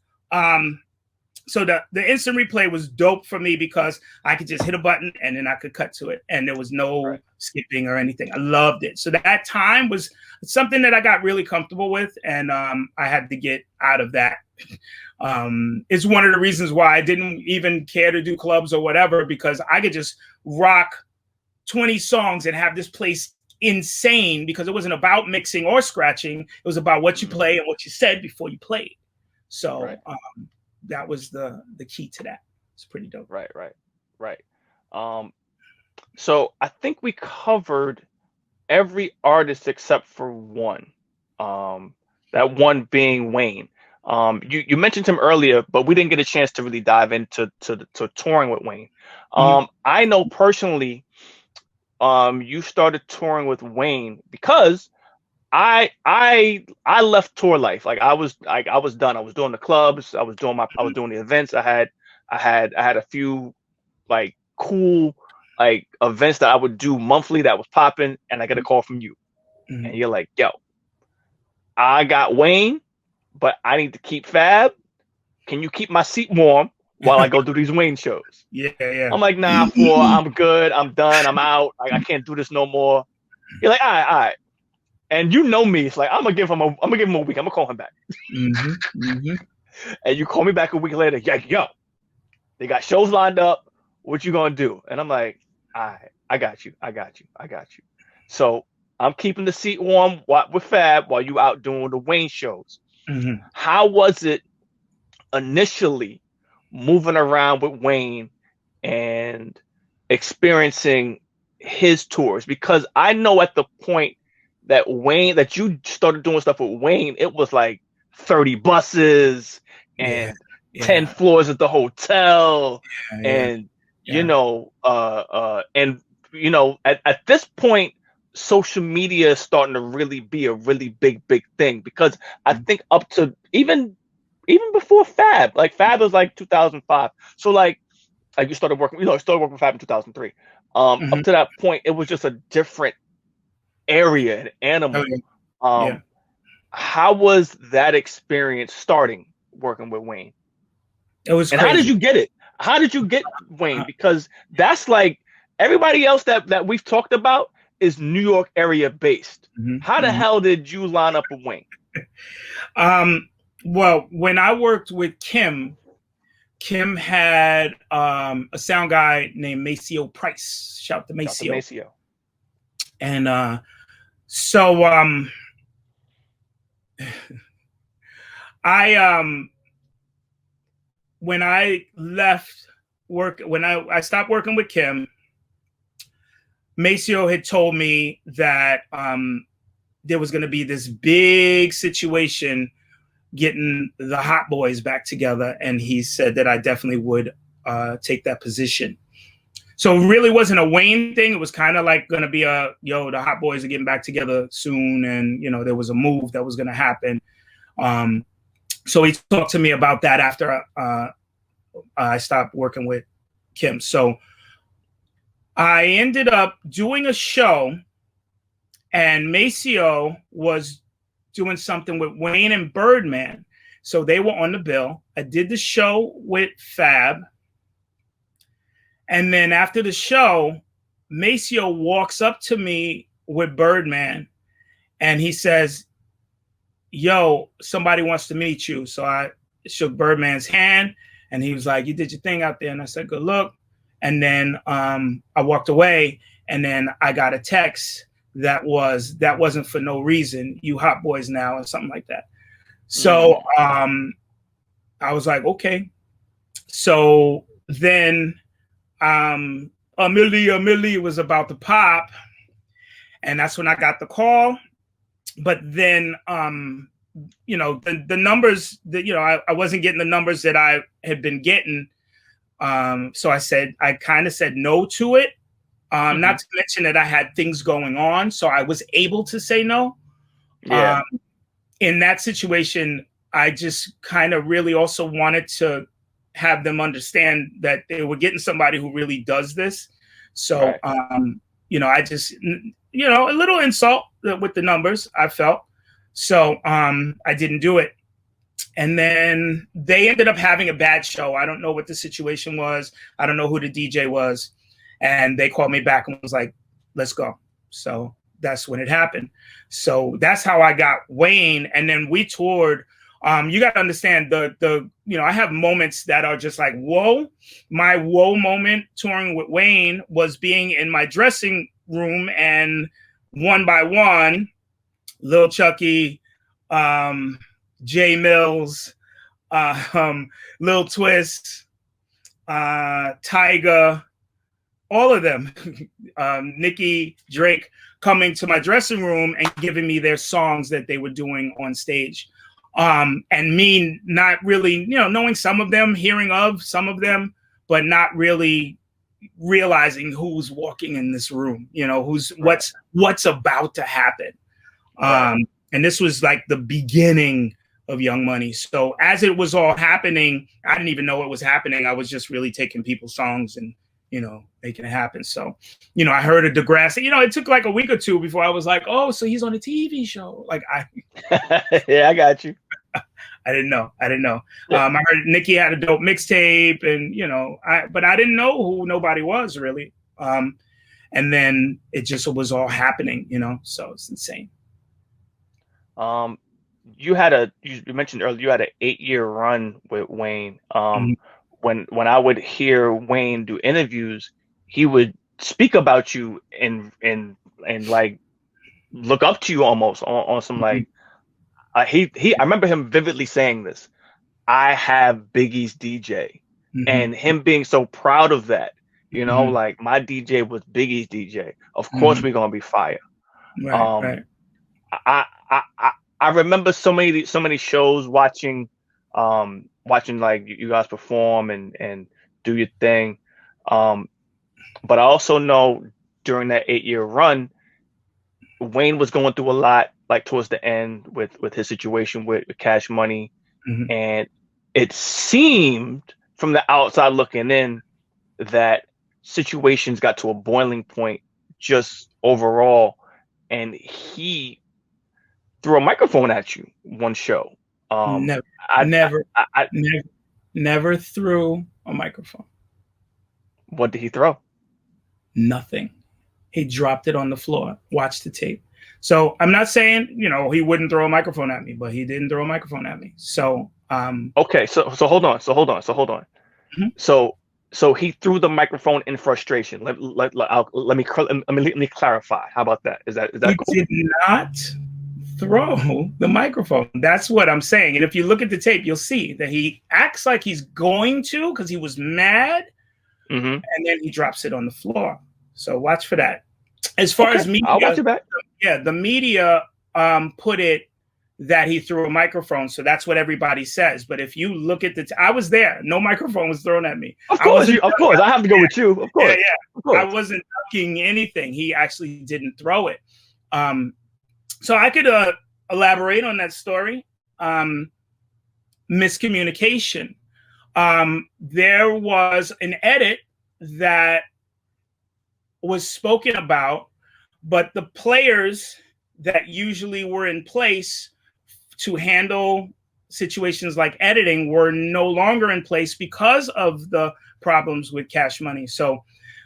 So the instant replay was dope for me because I could just hit a button and then I could cut to it, and there was no skipping or anything. I loved it. So that time was something that I got really comfortable with, and I had to get out of that. It's one of the reasons why I didn't even care to do clubs or whatever, because I could just rock 20 songs and have this place insane, because it wasn't about mixing or scratching. It was about what you play and what you said before you played. So that was the key to that. It's pretty dope. Right. So I think we covered every artist except for one. That one being Wayne. You mentioned him earlier, but we didn't get a chance to really dive into to touring with Wayne. I know personally, you started touring with Wayne because I left tour life. Like I was done. I was doing the clubs. I was doing the events. I had a few like cool like events that I would do monthly that was popping, and I get a call from you, and you're like, yo, I got Wayne, but I need to keep Fab. Can you keep my seat warm while I go do these Wayne shows? Yeah. I'm like, nah, I'm good. I'm done. I'm out. I can't do this no more. You're like, all right. And you know me. It's like, I'm gonna give him a week. I'm gonna call him back. And you call me back a week later. Like, yo, they got shows lined up. What you gonna do? And I'm like, all right, I got you. So I'm keeping the seat warm with Fab while you out doing the Wayne shows. How was it initially moving around with Wayne and experiencing his tours? Because I know at the point that you started doing stuff with Wayne, it was like 30 buses and 10 floors at the hotel. And at this point, social media is starting to really be a really big thing, because I think up to even before Fab, like Fab was like 2005. So like you started working with Fab in 2003. Up to that point, it was just a different area, an animal. Oh, yeah. Yeah. How was that experience starting working with Wayne? It was And how did crazy. you get it? How did you get Wayne? Because that's like everybody else that we've talked about is New York area based. How the hell did you line up with Wayne? Well, when I worked with Kim, Kim had a sound guy named Maceo Price. Shout out to Shout out to Maceo. Maceo. And so I when I left work, when I stopped working with Kim, Maceo had told me that there was going to be this big situation getting the Hot Boys back together, and he said that I definitely would take that position. So it really wasn't a Wayne thing. It was kind of like going to be a, yo, the Hot Boys are getting back together soon, and you know there was a move that was going to happen. So he talked to me about that after I stopped working with Kim. So I ended up doing a show, and Maceo was doing something with Wayne and Birdman. So they were on the bill. I did the show with Fab. And then after the show, Maceo walks up to me with Birdman and he says, yo, somebody wants to meet you. So I shook Birdman's hand and he was like, you did your thing out there. And I said, good luck. And then I walked away, and then I got a text that wasn't for no reason. You Hot Boys now, or something like that. So I was like, okay. So then Amelie was about to pop, and that's when I got the call. But then you know, the numbers that, you know, I wasn't getting the numbers that I had been getting. So I kind of said no to it. Not to mention that I had things going on, so I was able to say no. Yeah. In that situation, I just kind of really also wanted to have them understand that they were getting somebody who really does this. So, you know, I just, you know, a little insult with the numbers, I felt. So I didn't do it. And then they ended up having a bad show. I don't know what the situation was. I don't know who the DJ was. And they called me back and was like, let's go. So that's when it happened. So that's how I got Wayne. And then we toured. You got to understand the you know, I have moments that are just like, whoa. My whoa moment touring with Wayne was being in my dressing room, and one by one, Lil Chucky, Jay Mills, Lil Twist, Tyga, all of them, Nicki, Drake, coming to my dressing room and giving me their songs that they were doing on stage. And me not really, you know, knowing some of them, hearing of some of them, but not really realizing who's walking in this room, you know, what's about to happen. And this was like the beginning of Young Money. So as it was all happening, I didn't even know it was happening. I was just really taking people's songs and, you know, making it happen. So, you know, I heard of Degrassi. You know, it took like a week or two before I was like, oh, so he's on a TV show. Like yeah, I got you. I didn't know. I heard Nicki had a dope mixtape, and you know, but I didn't know who nobody was really. And then it just was all happening, you know. So it's insane. You mentioned earlier you had an 8-year run with Wayne. When I would hear Wayne do interviews, he would speak about you and like look up to you almost on some like I remember him vividly saying this. I have Biggie's DJ, and him being so proud of that. You know, like my DJ was Biggie's DJ. Of course, we're gonna be fire. Right. I remember so many shows watching like you guys perform and do your thing. But I also know during that 8-year run, Wayne was going through a lot, like towards the end with his situation with Cash Money. And it seemed from the outside looking in that situations got to a boiling point just overall. and he threw a microphone at you one show. Never, I, never, I, never, never threw a microphone. what did he throw? Nothing. He dropped it on the floor. Watch the tape. So I'm not saying, he wouldn't throw a microphone at me, but he didn't throw a microphone at me. So okay, so hold on. Mm-hmm. So he threw the microphone in frustration. Let me clarify. How about that? Is that he cool? did not throw the microphone. That's what I'm saying. And if you look at the tape, you'll see that he acts like he's going to because he was mad, and then he drops it on the floor. So watch for that. As far as media, I'll watch it back. Yeah, the media put it that he threw a microphone, so that's what everybody says. But if you look at I was there. No microphone was thrown at me. Of course, I have to go with you. Of course, Of course. I wasn't ducking anything. He actually didn't throw it. So I could elaborate on that story. Miscommunication. There was an edit that was spoken about, but the players that usually were in place to handle situations like editing were no longer in place because of the problems with Cash Money. So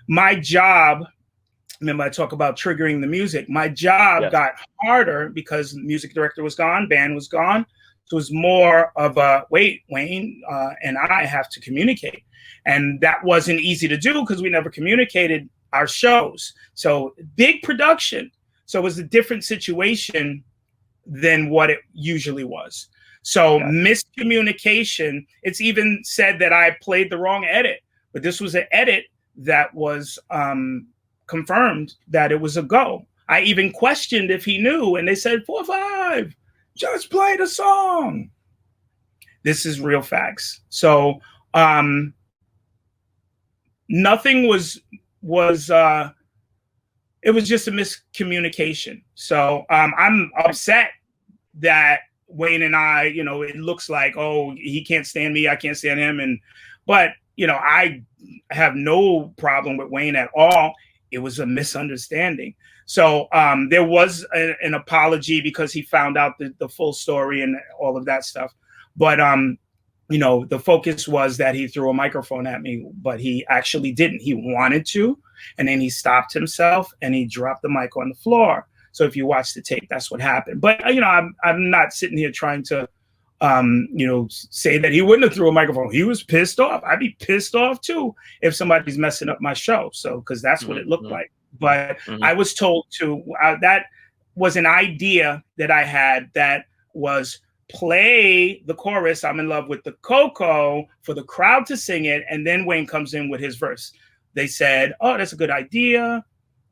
my job, remember I talk about triggering the music, my job got harder because the music director was gone, band was gone. So it was more of a, wait, Wayne and I have to communicate. And that wasn't easy to do because we never communicated our shows. So big production. So it was a different situation than what it usually was. So miscommunication, it's even said that I played the wrong edit, but this was an edit that was confirmed that it was a go. I even questioned if he knew, and they said, 4our 5ive, just play the song. This is real facts. So nothing was it was just a miscommunication. So I'm upset that Wayne and I, it looks like, oh, he can't stand me, I can't stand him. But I have no problem with Wayne at all. It was a misunderstanding. So there was an apology because he found out the full story and all of that stuff. But the focus was that he threw a microphone at me, but he actually didn't. He wanted to, and then he stopped himself and he dropped the mic on the floor. So if you watch the tape, that's what happened. But I'm not sitting here trying to say that he wouldn't have threw a microphone. He was pissed off. I'd be pissed off too if somebody's messing up my show. So because that's what it looked like. But I was told to that was an idea that I had that was play the chorus, I'm in love with the Coco, for the crowd to sing it, and then Wayne comes in with his verse. They said, oh, that's a good idea.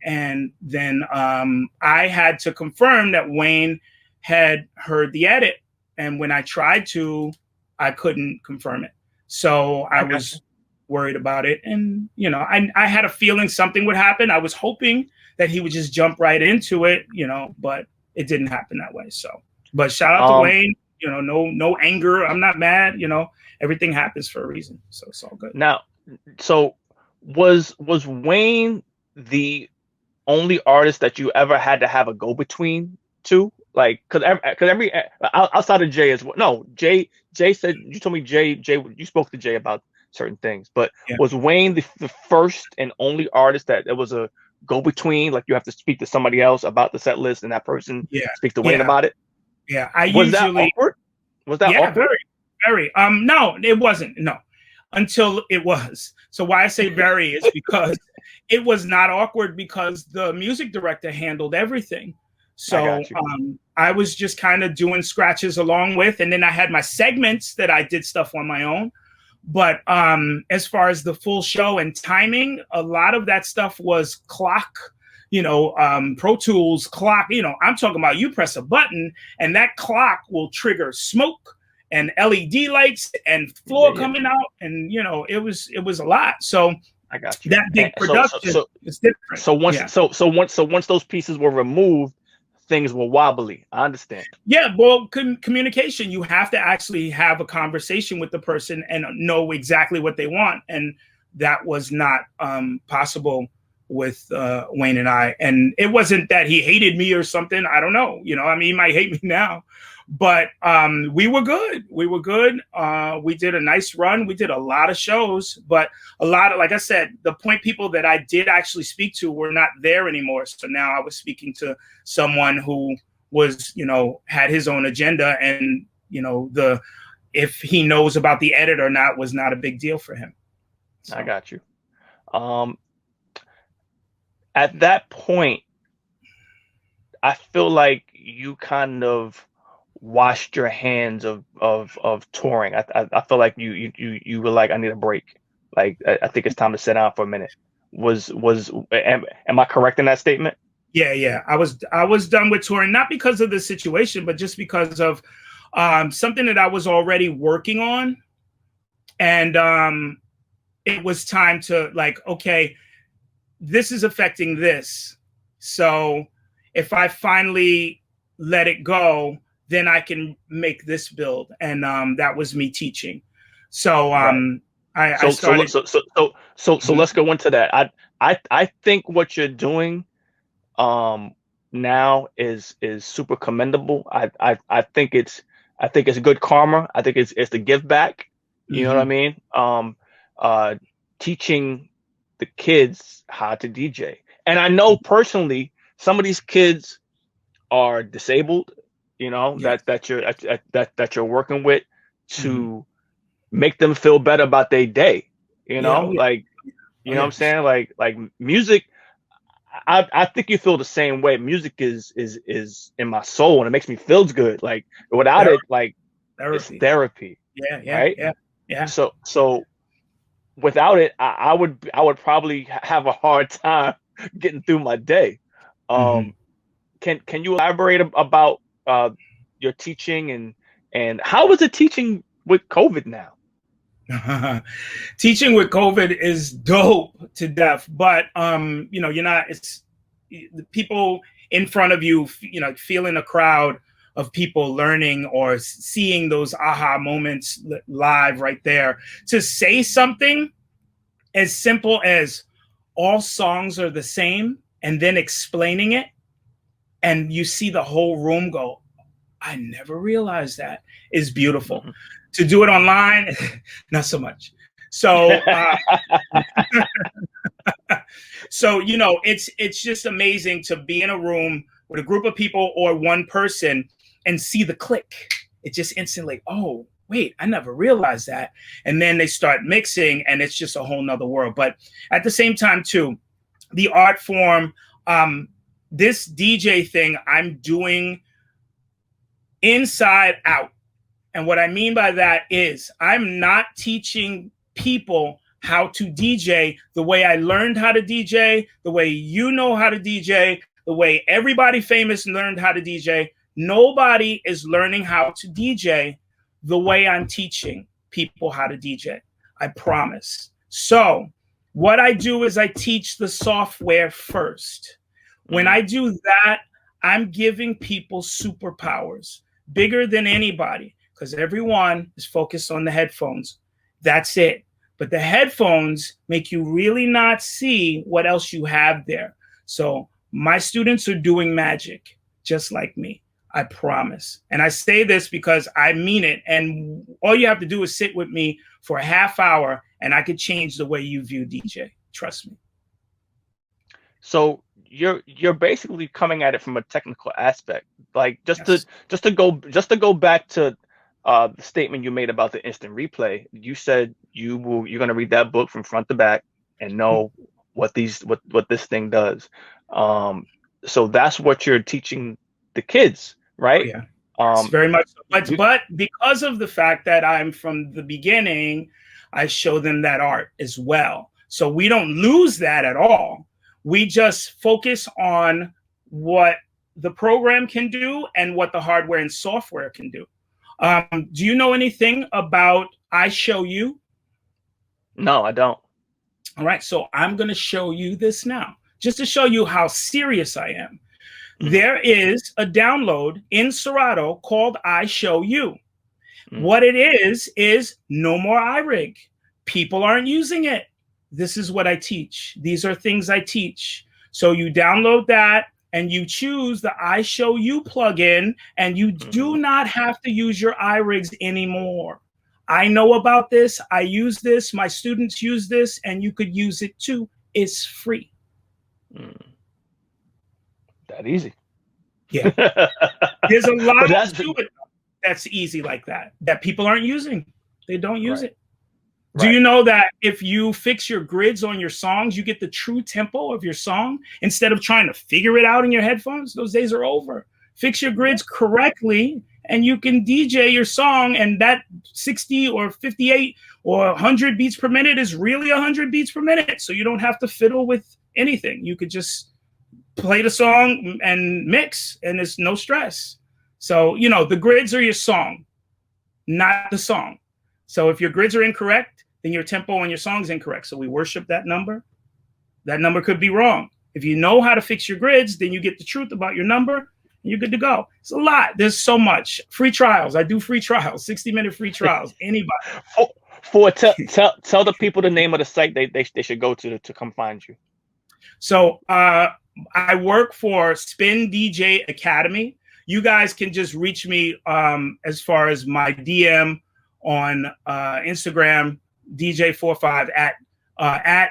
And then I had to confirm that Wayne had heard the edit. And when I tried to, I couldn't confirm it. So I was worried about it. And, I had a feeling something would happen. I was hoping that he would just jump right into it, but it didn't happen that way. So, but shout out to Wayne, no anger. I'm not mad, everything happens for a reason. So it's all good. Now, so was Wayne the only artist that you ever had to have a go-between to? Like, cause every outside of Jay as well. No, Jay said, you told me Jay, you spoke to Jay about certain things, but was Wayne the first and only artist that there was a go-between? Like you have to speak to somebody else about the set list and that person speak to Wayne about it? Yeah, Was that awkward? Was that awkward? Very. No, it wasn't. No, until it was. So why I say very is because it was not awkward because the music director handled everything. So I was just kind of doing scratches along with, and then I had my segments that I did stuff on my own. But as far as the full show and timing, a lot of that stuff was clock. Pro Tools clock, I'm talking about you press a button and that clock will trigger smoke and LED lights and floor coming out. And, it was a lot. So I got you. That big production is different. So once those pieces were removed, things were wobbly. I understand. Yeah. Well, communication, you have to actually have a conversation with the person and know exactly what they want. And that was not possible Wayne and I. And it wasn't that he hated me or something. I don't know. You know, I mean, he might hate me now, but we were good. We were good. We did a nice run. We did a lot of shows, but a lot of, like I said, the point people that I did actually speak to were not there anymore. So now I was speaking to someone who was, you know, had his own agenda, and, you know, if he knows about the edit or not was not a big deal for him. So. I got you. At that point, I feel like you kind of washed your hands of touring. I feel like you were like, I need a break. Like, I think it's time to sit down for a minute. Am I correct in that statement? Yeah. I was done with touring, not because of the situation, but just because of something that I was already working on. And it was time to, like, okay, this is affecting this. So if I finally let it go, then I can make this build. And that was me teaching. So I started. So let's go into that. I think what you're doing now is super commendable. I think it's good karma. I think it's the give back. You know what I mean? Teaching the kids how to DJ. And I know personally some of these kids are disabled, you know, that you're working with to make them feel better about their day, you know, like, you know what I'm saying? Like music, I think you feel the same way. Music is in my soul, and it makes me feel good. Like, without it, like, it's therapy. Yeah. So without it, I would probably have a hard time getting through my day. Can you elaborate about your teaching and how is it teaching with COVID now? Teaching with COVID is dope to death, but you know, it's the people in front of you, you know, feeling a crowd of people learning or seeing those aha moments live right there. To say something as simple as all songs are the same and then explaining it, and you see the whole room go, I never realized that, is beautiful. To do it online, not so much. So, so, you know, it's just amazing to be in a room with a group of people or one person and see the click. It just instantly, oh, wait, I never realized that. And then they start mixing, and it's just a whole nother world. But at the same time, too, the art form, this DJ thing I'm doing inside out. And what I mean by that is I'm not teaching people how to DJ the way I learned how to DJ, the way you know how to DJ, the way everybody famous learned how to DJ. Nobody is learning how to DJ the way I'm teaching people how to DJ. I promise. So what I do is I teach the software first. When I do that, I'm giving people superpowers bigger than anybody, because everyone is focused on the headphones. That's it. But the headphones make you really not see what else you have there. So my students are doing magic just like me. I promise. And I say this because I mean it. And all you have to do is sit with me for a half hour and I could change the way you view DJ. Trust me. So you're basically coming at it from a technical aspect. Like, just to go back to the statement you made about the instant replay. You said you're going to read that book from front to back and know what this thing does. So that's what you're teaching the kids, right? Oh, yeah. It's very much so. But because of the fact that I'm from the beginning, I show them that art as well. So we don't lose that at all. We just focus on what the program can do and what the hardware and software can do. Do you know anything about I Show You? No, I don't. All right. So I'm going to show you this now, just to show you how serious I am. There is a download in Serato called I Show You. What it is no more iRig. People aren't using it. this is what I teach. These are things I teach. So you download that and you choose the I Show You plugin, and you do not have to use your iRigs anymore. I know about this. I use this. My students use this, and you could use it too. It's free. That easy. Yeah. There's a lot to it that's easy like that people aren't using. They don't use it. Do you know that if you fix your grids on your songs, you get the true tempo of your song instead of trying to figure it out in your headphones? Those days are over. Fix your grids correctly, and you can DJ your song, and that 60 or 58 or 100 beats per minute is really 100 beats per minute. So you don't have to fiddle with anything. You could just play the song and mix, and it's no stress. So, you know, the grids are your song, not the song. So if your grids are incorrect, then your tempo on your song is incorrect. So we worship that number. That number could be wrong. If you know how to fix your grids, then you get the truth about your number, and you're good to go. It's a lot. There's so much. Free trials. I do free trials, 60-minute free trials. Anybody. Tell the people the name of the site they should go to come find you. So I work for Spin DJ Academy. You guys can just reach me as far as my DM on Instagram, DJ4our 5ive at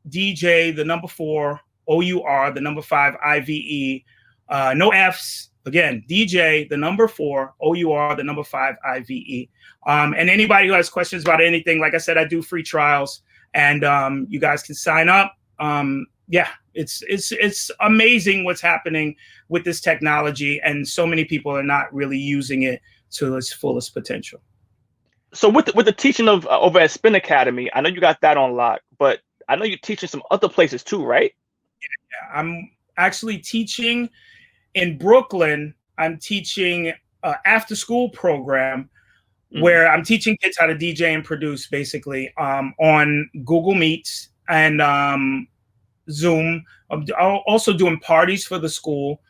DJ the number 4 OUR the number 5 IVE. No F's. Again, DJ the number 4 OUR the number 5 IVE. And anybody who has questions about anything, like I said, I do free trials, and you guys can sign up. Yeah, it's amazing what's happening with this technology, and so many people are not really using it to its fullest potential. So with the teaching of over at Spin Academy, I know you got that on lock, but I know you're teaching some other places too, right? Yeah, I'm actually teaching in Brooklyn. I'm teaching after school program where I'm teaching kids how to DJ and produce, basically, on Google Meets and Zoom. I'm also doing parties for the school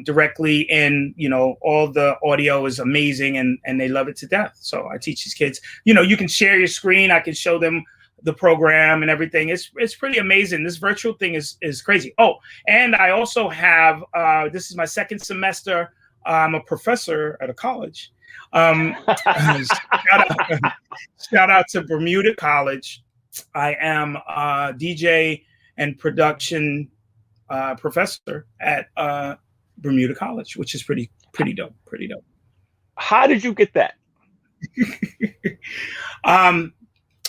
directly, and you know, all the audio is amazing, and they love it to death. So I teach these kids, you know, you can share your screen. I can show them the program and everything. It's pretty amazing. This virtual thing is crazy. Oh, and I also have this is my second semester. I'm a professor at a college. Shout out to Bermuda College. I am a DJ and production professor at Bermuda College, which is pretty dope. Pretty dope. How did you get that?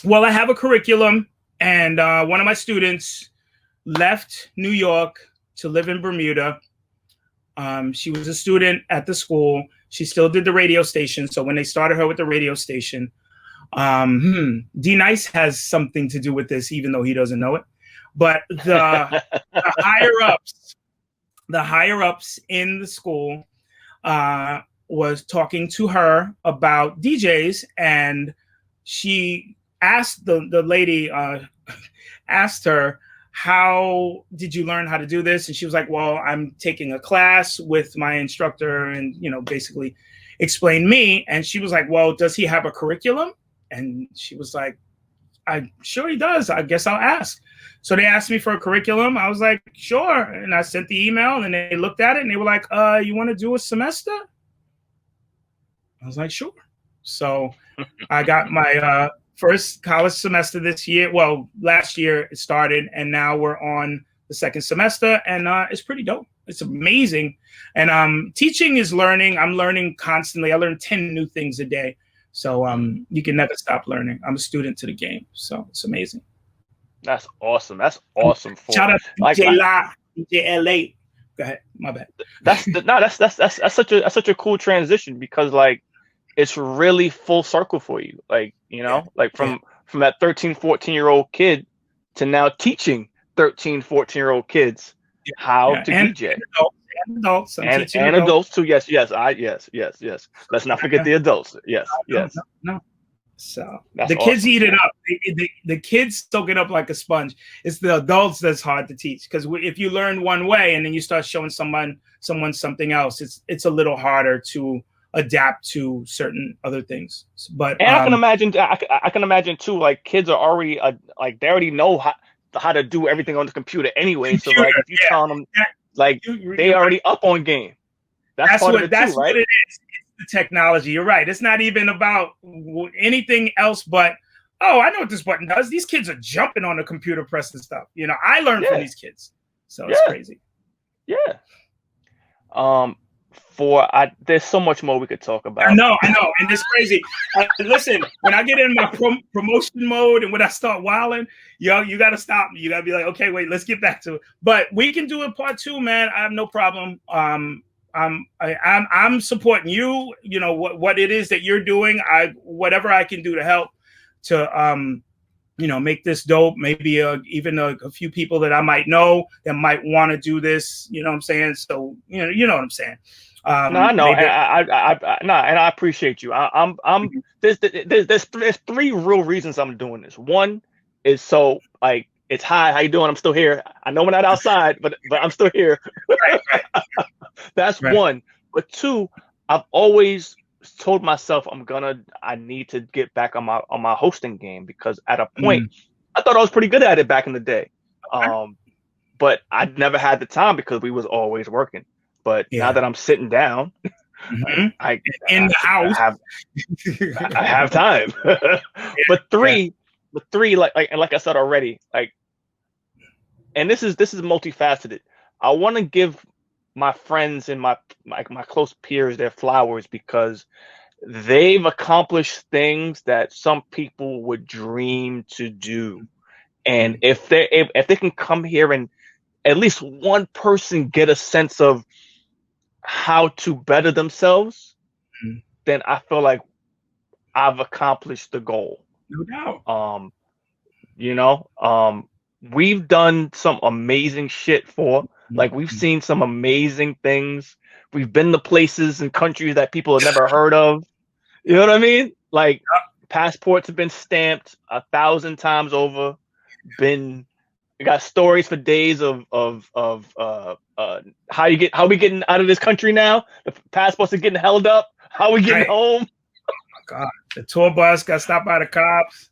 Well, I have a curriculum, and one of my students left New York to live in Bermuda. She was a student at the school. She still did the radio station. So when they started her with the radio station, D Nice has something to do with this, even though he doesn't know it. But the higher ups in the school was talking to her about DJs, and she asked the lady asked her, how did you learn how to do this? And she was like, well, I'm taking a class with my instructor, and you know, basically explain me. And she was like, well, does he have a curriculum? And she was like, I'm sure he does. I guess I'll ask. So they asked me for a curriculum. I was like, sure. And I sent the email, and they looked at it, and they were like, you want to do a semester? I was like, sure. So I got my first college semester this year. Well, last year it started, and now we're on the second semester, and it's pretty dope. It's amazing. And teaching is learning. I'm learning constantly. I learn 10 new things a day. So you can never stop learning. I'm a student to the game. So it's amazing. That's awesome. That's awesome. Shout out to DJ La, DJ LA. Go ahead. My bad. That's such a cool transition, because like it's really full circle for you. Like, you know, like from that 13, 14-year-old kid to now teaching 13, 14-year-old kids how to DJ. And adults. And adults too. Yes. Let's not forget the adults. Yes. No. So that's the kids eat it up. The kids soak it up like a sponge. It's the adults that's hard to teach, because if you learn one way and then you start showing someone something else, it's a little harder to adapt to certain other things. But and I can imagine too, like kids are already like they already know how to do everything on the computer anyway. So computer, like if you tell them, like they you're right. already up on game. That's part of it too, right? What it is. It's the technology. You're right. It's not even about anything else but, oh, I know what this button does. These kids are jumping on the computer pressing stuff. You know, I learned from these kids. So it's crazy. Yeah. There's so much more we could talk about. I know, and it's crazy. Listen, when I get in my promotion mode and when I start wilding, you got to stop me. You got to be like, okay, wait, let's get back to it. But we can do a part 2, man. I have no problem. I'm supporting you. You know what it is that you're doing. Whatever I can do to help to make this dope. Maybe even a few people that I might know that might want to do this. You know what I'm saying? So you know what I'm saying. No, I know. And I appreciate you. There's 3 real reasons I'm doing this. One is so like it's hi, how you doing? I'm still here. I know we're not outside, but I'm still here. Right. That's one. But 2, I've always told myself I need to get back on my hosting game, because at a point I thought I was pretty good at it back in the day. But I never had the time because we was always working. But now that I'm sitting down, I have time. But three, like I said already, like, and this is multifaceted. I want to give my friends and my close peers their flowers, because they've accomplished things that some people would dream to do. And if they can come here and at least one person get a sense of how to better themselves, then I feel like I've accomplished the goal. No doubt. We've done some amazing shit like we've seen some amazing things. We've been to places and countries that people have never heard of. You know what I mean? Like passports have been stamped 1,000 times over. We got stories for days of how we getting out of this country now. The passports are getting held up. How we getting home? Oh my God, the tour bus got stopped by the cops.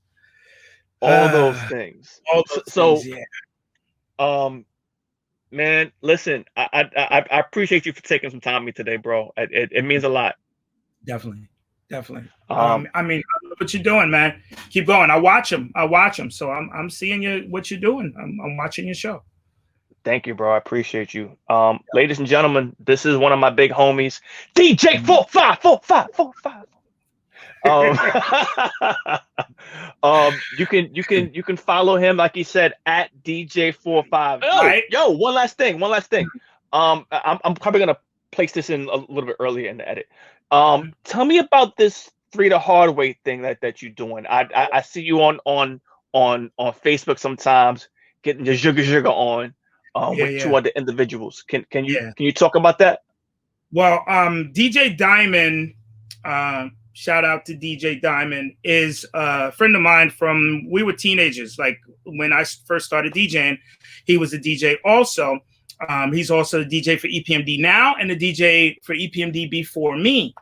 All those things. Man, listen, I appreciate you for taking some time with me today, bro. It means a lot. Definitely. I mean, I love what you're doing, man. Keep going. I watch them. So I'm seeing what you're doing. I'm watching your show. Thank you, bro. I appreciate you. Ladies and gentlemen, this is one of my big homies, DJ 4our 5ive. You can follow him, like he said, at DJ 4our 5ive. Right. Yo, one last thing. I'm probably gonna place this in a little bit earlier in the edit. Tell me about this 3 the hard way thing that you're doing. I see you on Facebook sometimes getting your sugar on with 2 other individuals. Can you talk about that? Well, DJ Diamond, shout out to DJ Diamond, is a friend of mine from, we were teenagers. Like when I first started DJing, he was a DJ also. He's also the DJ for EPMD now and the DJ for EPMD before me.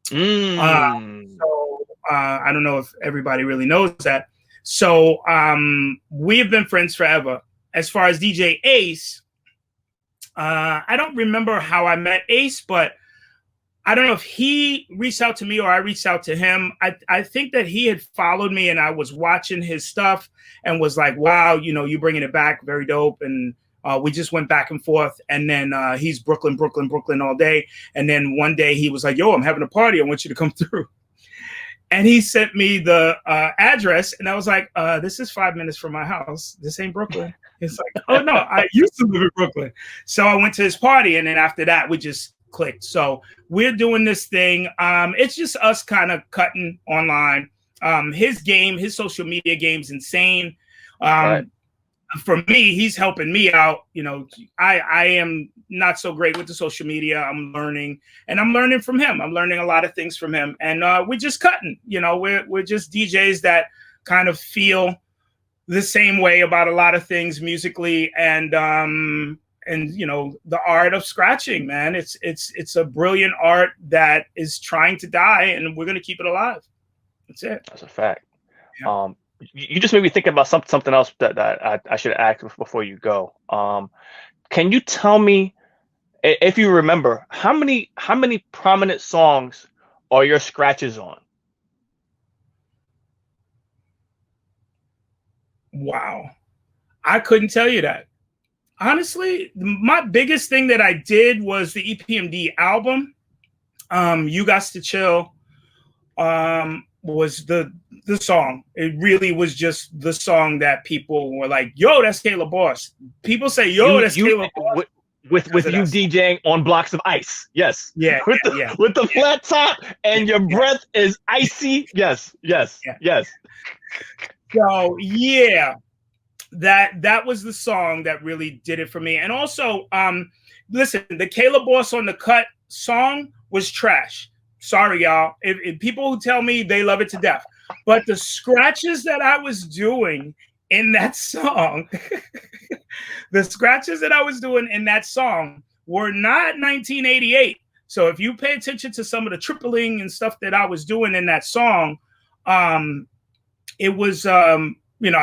So I don't know if everybody really knows that. So we have been friends forever. As far as DJ Ace, I don't remember how I met Ace, but I don't know if he reached out to me or I reached out to him. I think that he had followed me and I was watching his stuff and was like, wow, you bringing it back, very dope. And we just went back and forth. And then he's Brooklyn all day. And then one day he was like, yo, I'm having a party. I want you to come through. And he sent me the address. And I was like, this is 5 minutes from my house. This ain't Brooklyn. It's like, oh, no, I used to live in Brooklyn. So I went to his party. And then after that, we just clicked. So we're doing this thing. It's just us kind of cutting online. His social media game's insane. Right. For me, he's helping me out. I am not so great with the social media. I'm learning, and I'm learning from him. I'm learning a lot of things from him, and we're just cutting. We're just DJs that kind of feel the same way about a lot of things musically, and and the art of scratching, man. It's a brilliant art that is trying to die, and we're gonna keep it alive. That's it. That's a fact. Yeah. You just made me think about something else that I should ask before you go. Can you tell me, if you remember, how many prominent songs are your scratches on? Wow, I couldn't tell you that. Honestly, my biggest thing that I did was the EPMD album. You Got to Chill was the song. It really was just the song that people were like, yo, that's Kayla Boss. People say, yo, that's Kayla Boss. With you DJing on blocks of ice. Yes. Yeah. With the flat top and your breath is icy. Yes. So yeah, that was the song that really did it for me. And also, listen, the Kayla Boss on the Cut song was trash. Sorry, y'all. If people who tell me they love it to death, but the scratches that I was doing in that song, the scratches that I was doing in that song were not 1988. So if you pay attention to some of the tripling and stuff that I was doing in that song, it was, I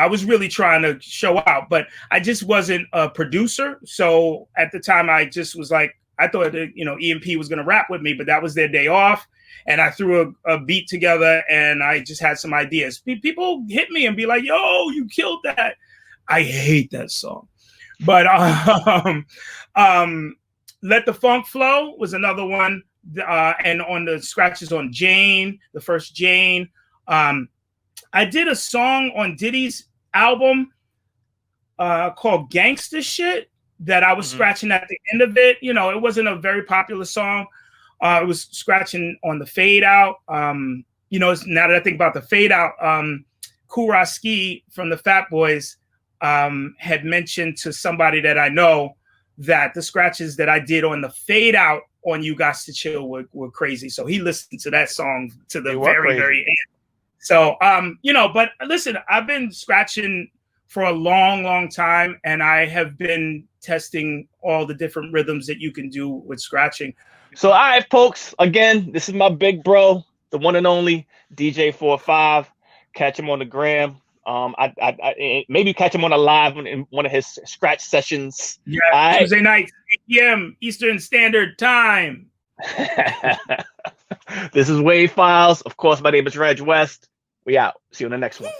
was really trying to show out, but I just wasn't a producer. So at the time, I just was like, I thought that, EMP was going to rap with me, but that was their day off. And I threw a beat together and I just had some ideas. People hit me and be like, yo, you killed that. I hate that song. But Let the Funk Flow was another one. And on the scratches on Jane, the first Jane, I did a song on Diddy's album called Gangsta Shit that I was scratching at the end of it. It wasn't a very popular song. It was scratching on the fade out. Now that I think about the fade out, Kuraski from the Fat Boys had mentioned to somebody that I know that the scratches that I did on the fade out on You Got to Chill were crazy. So he listened to that song to the very end. So, but listen, I've been scratching for a long time, and I have been testing all the different rhythms that you can do with scratching. So, all right, folks, again, this is my big bro, the one and only DJ 4our 5ive. Catch him on the gram. I maybe catch him on a live in one of his scratch sessions. Yeah, Tuesday night, 8 p.m. Eastern Standard Time. This is Wave Files. Of course, my name is Reg West. We out. See you on the next one.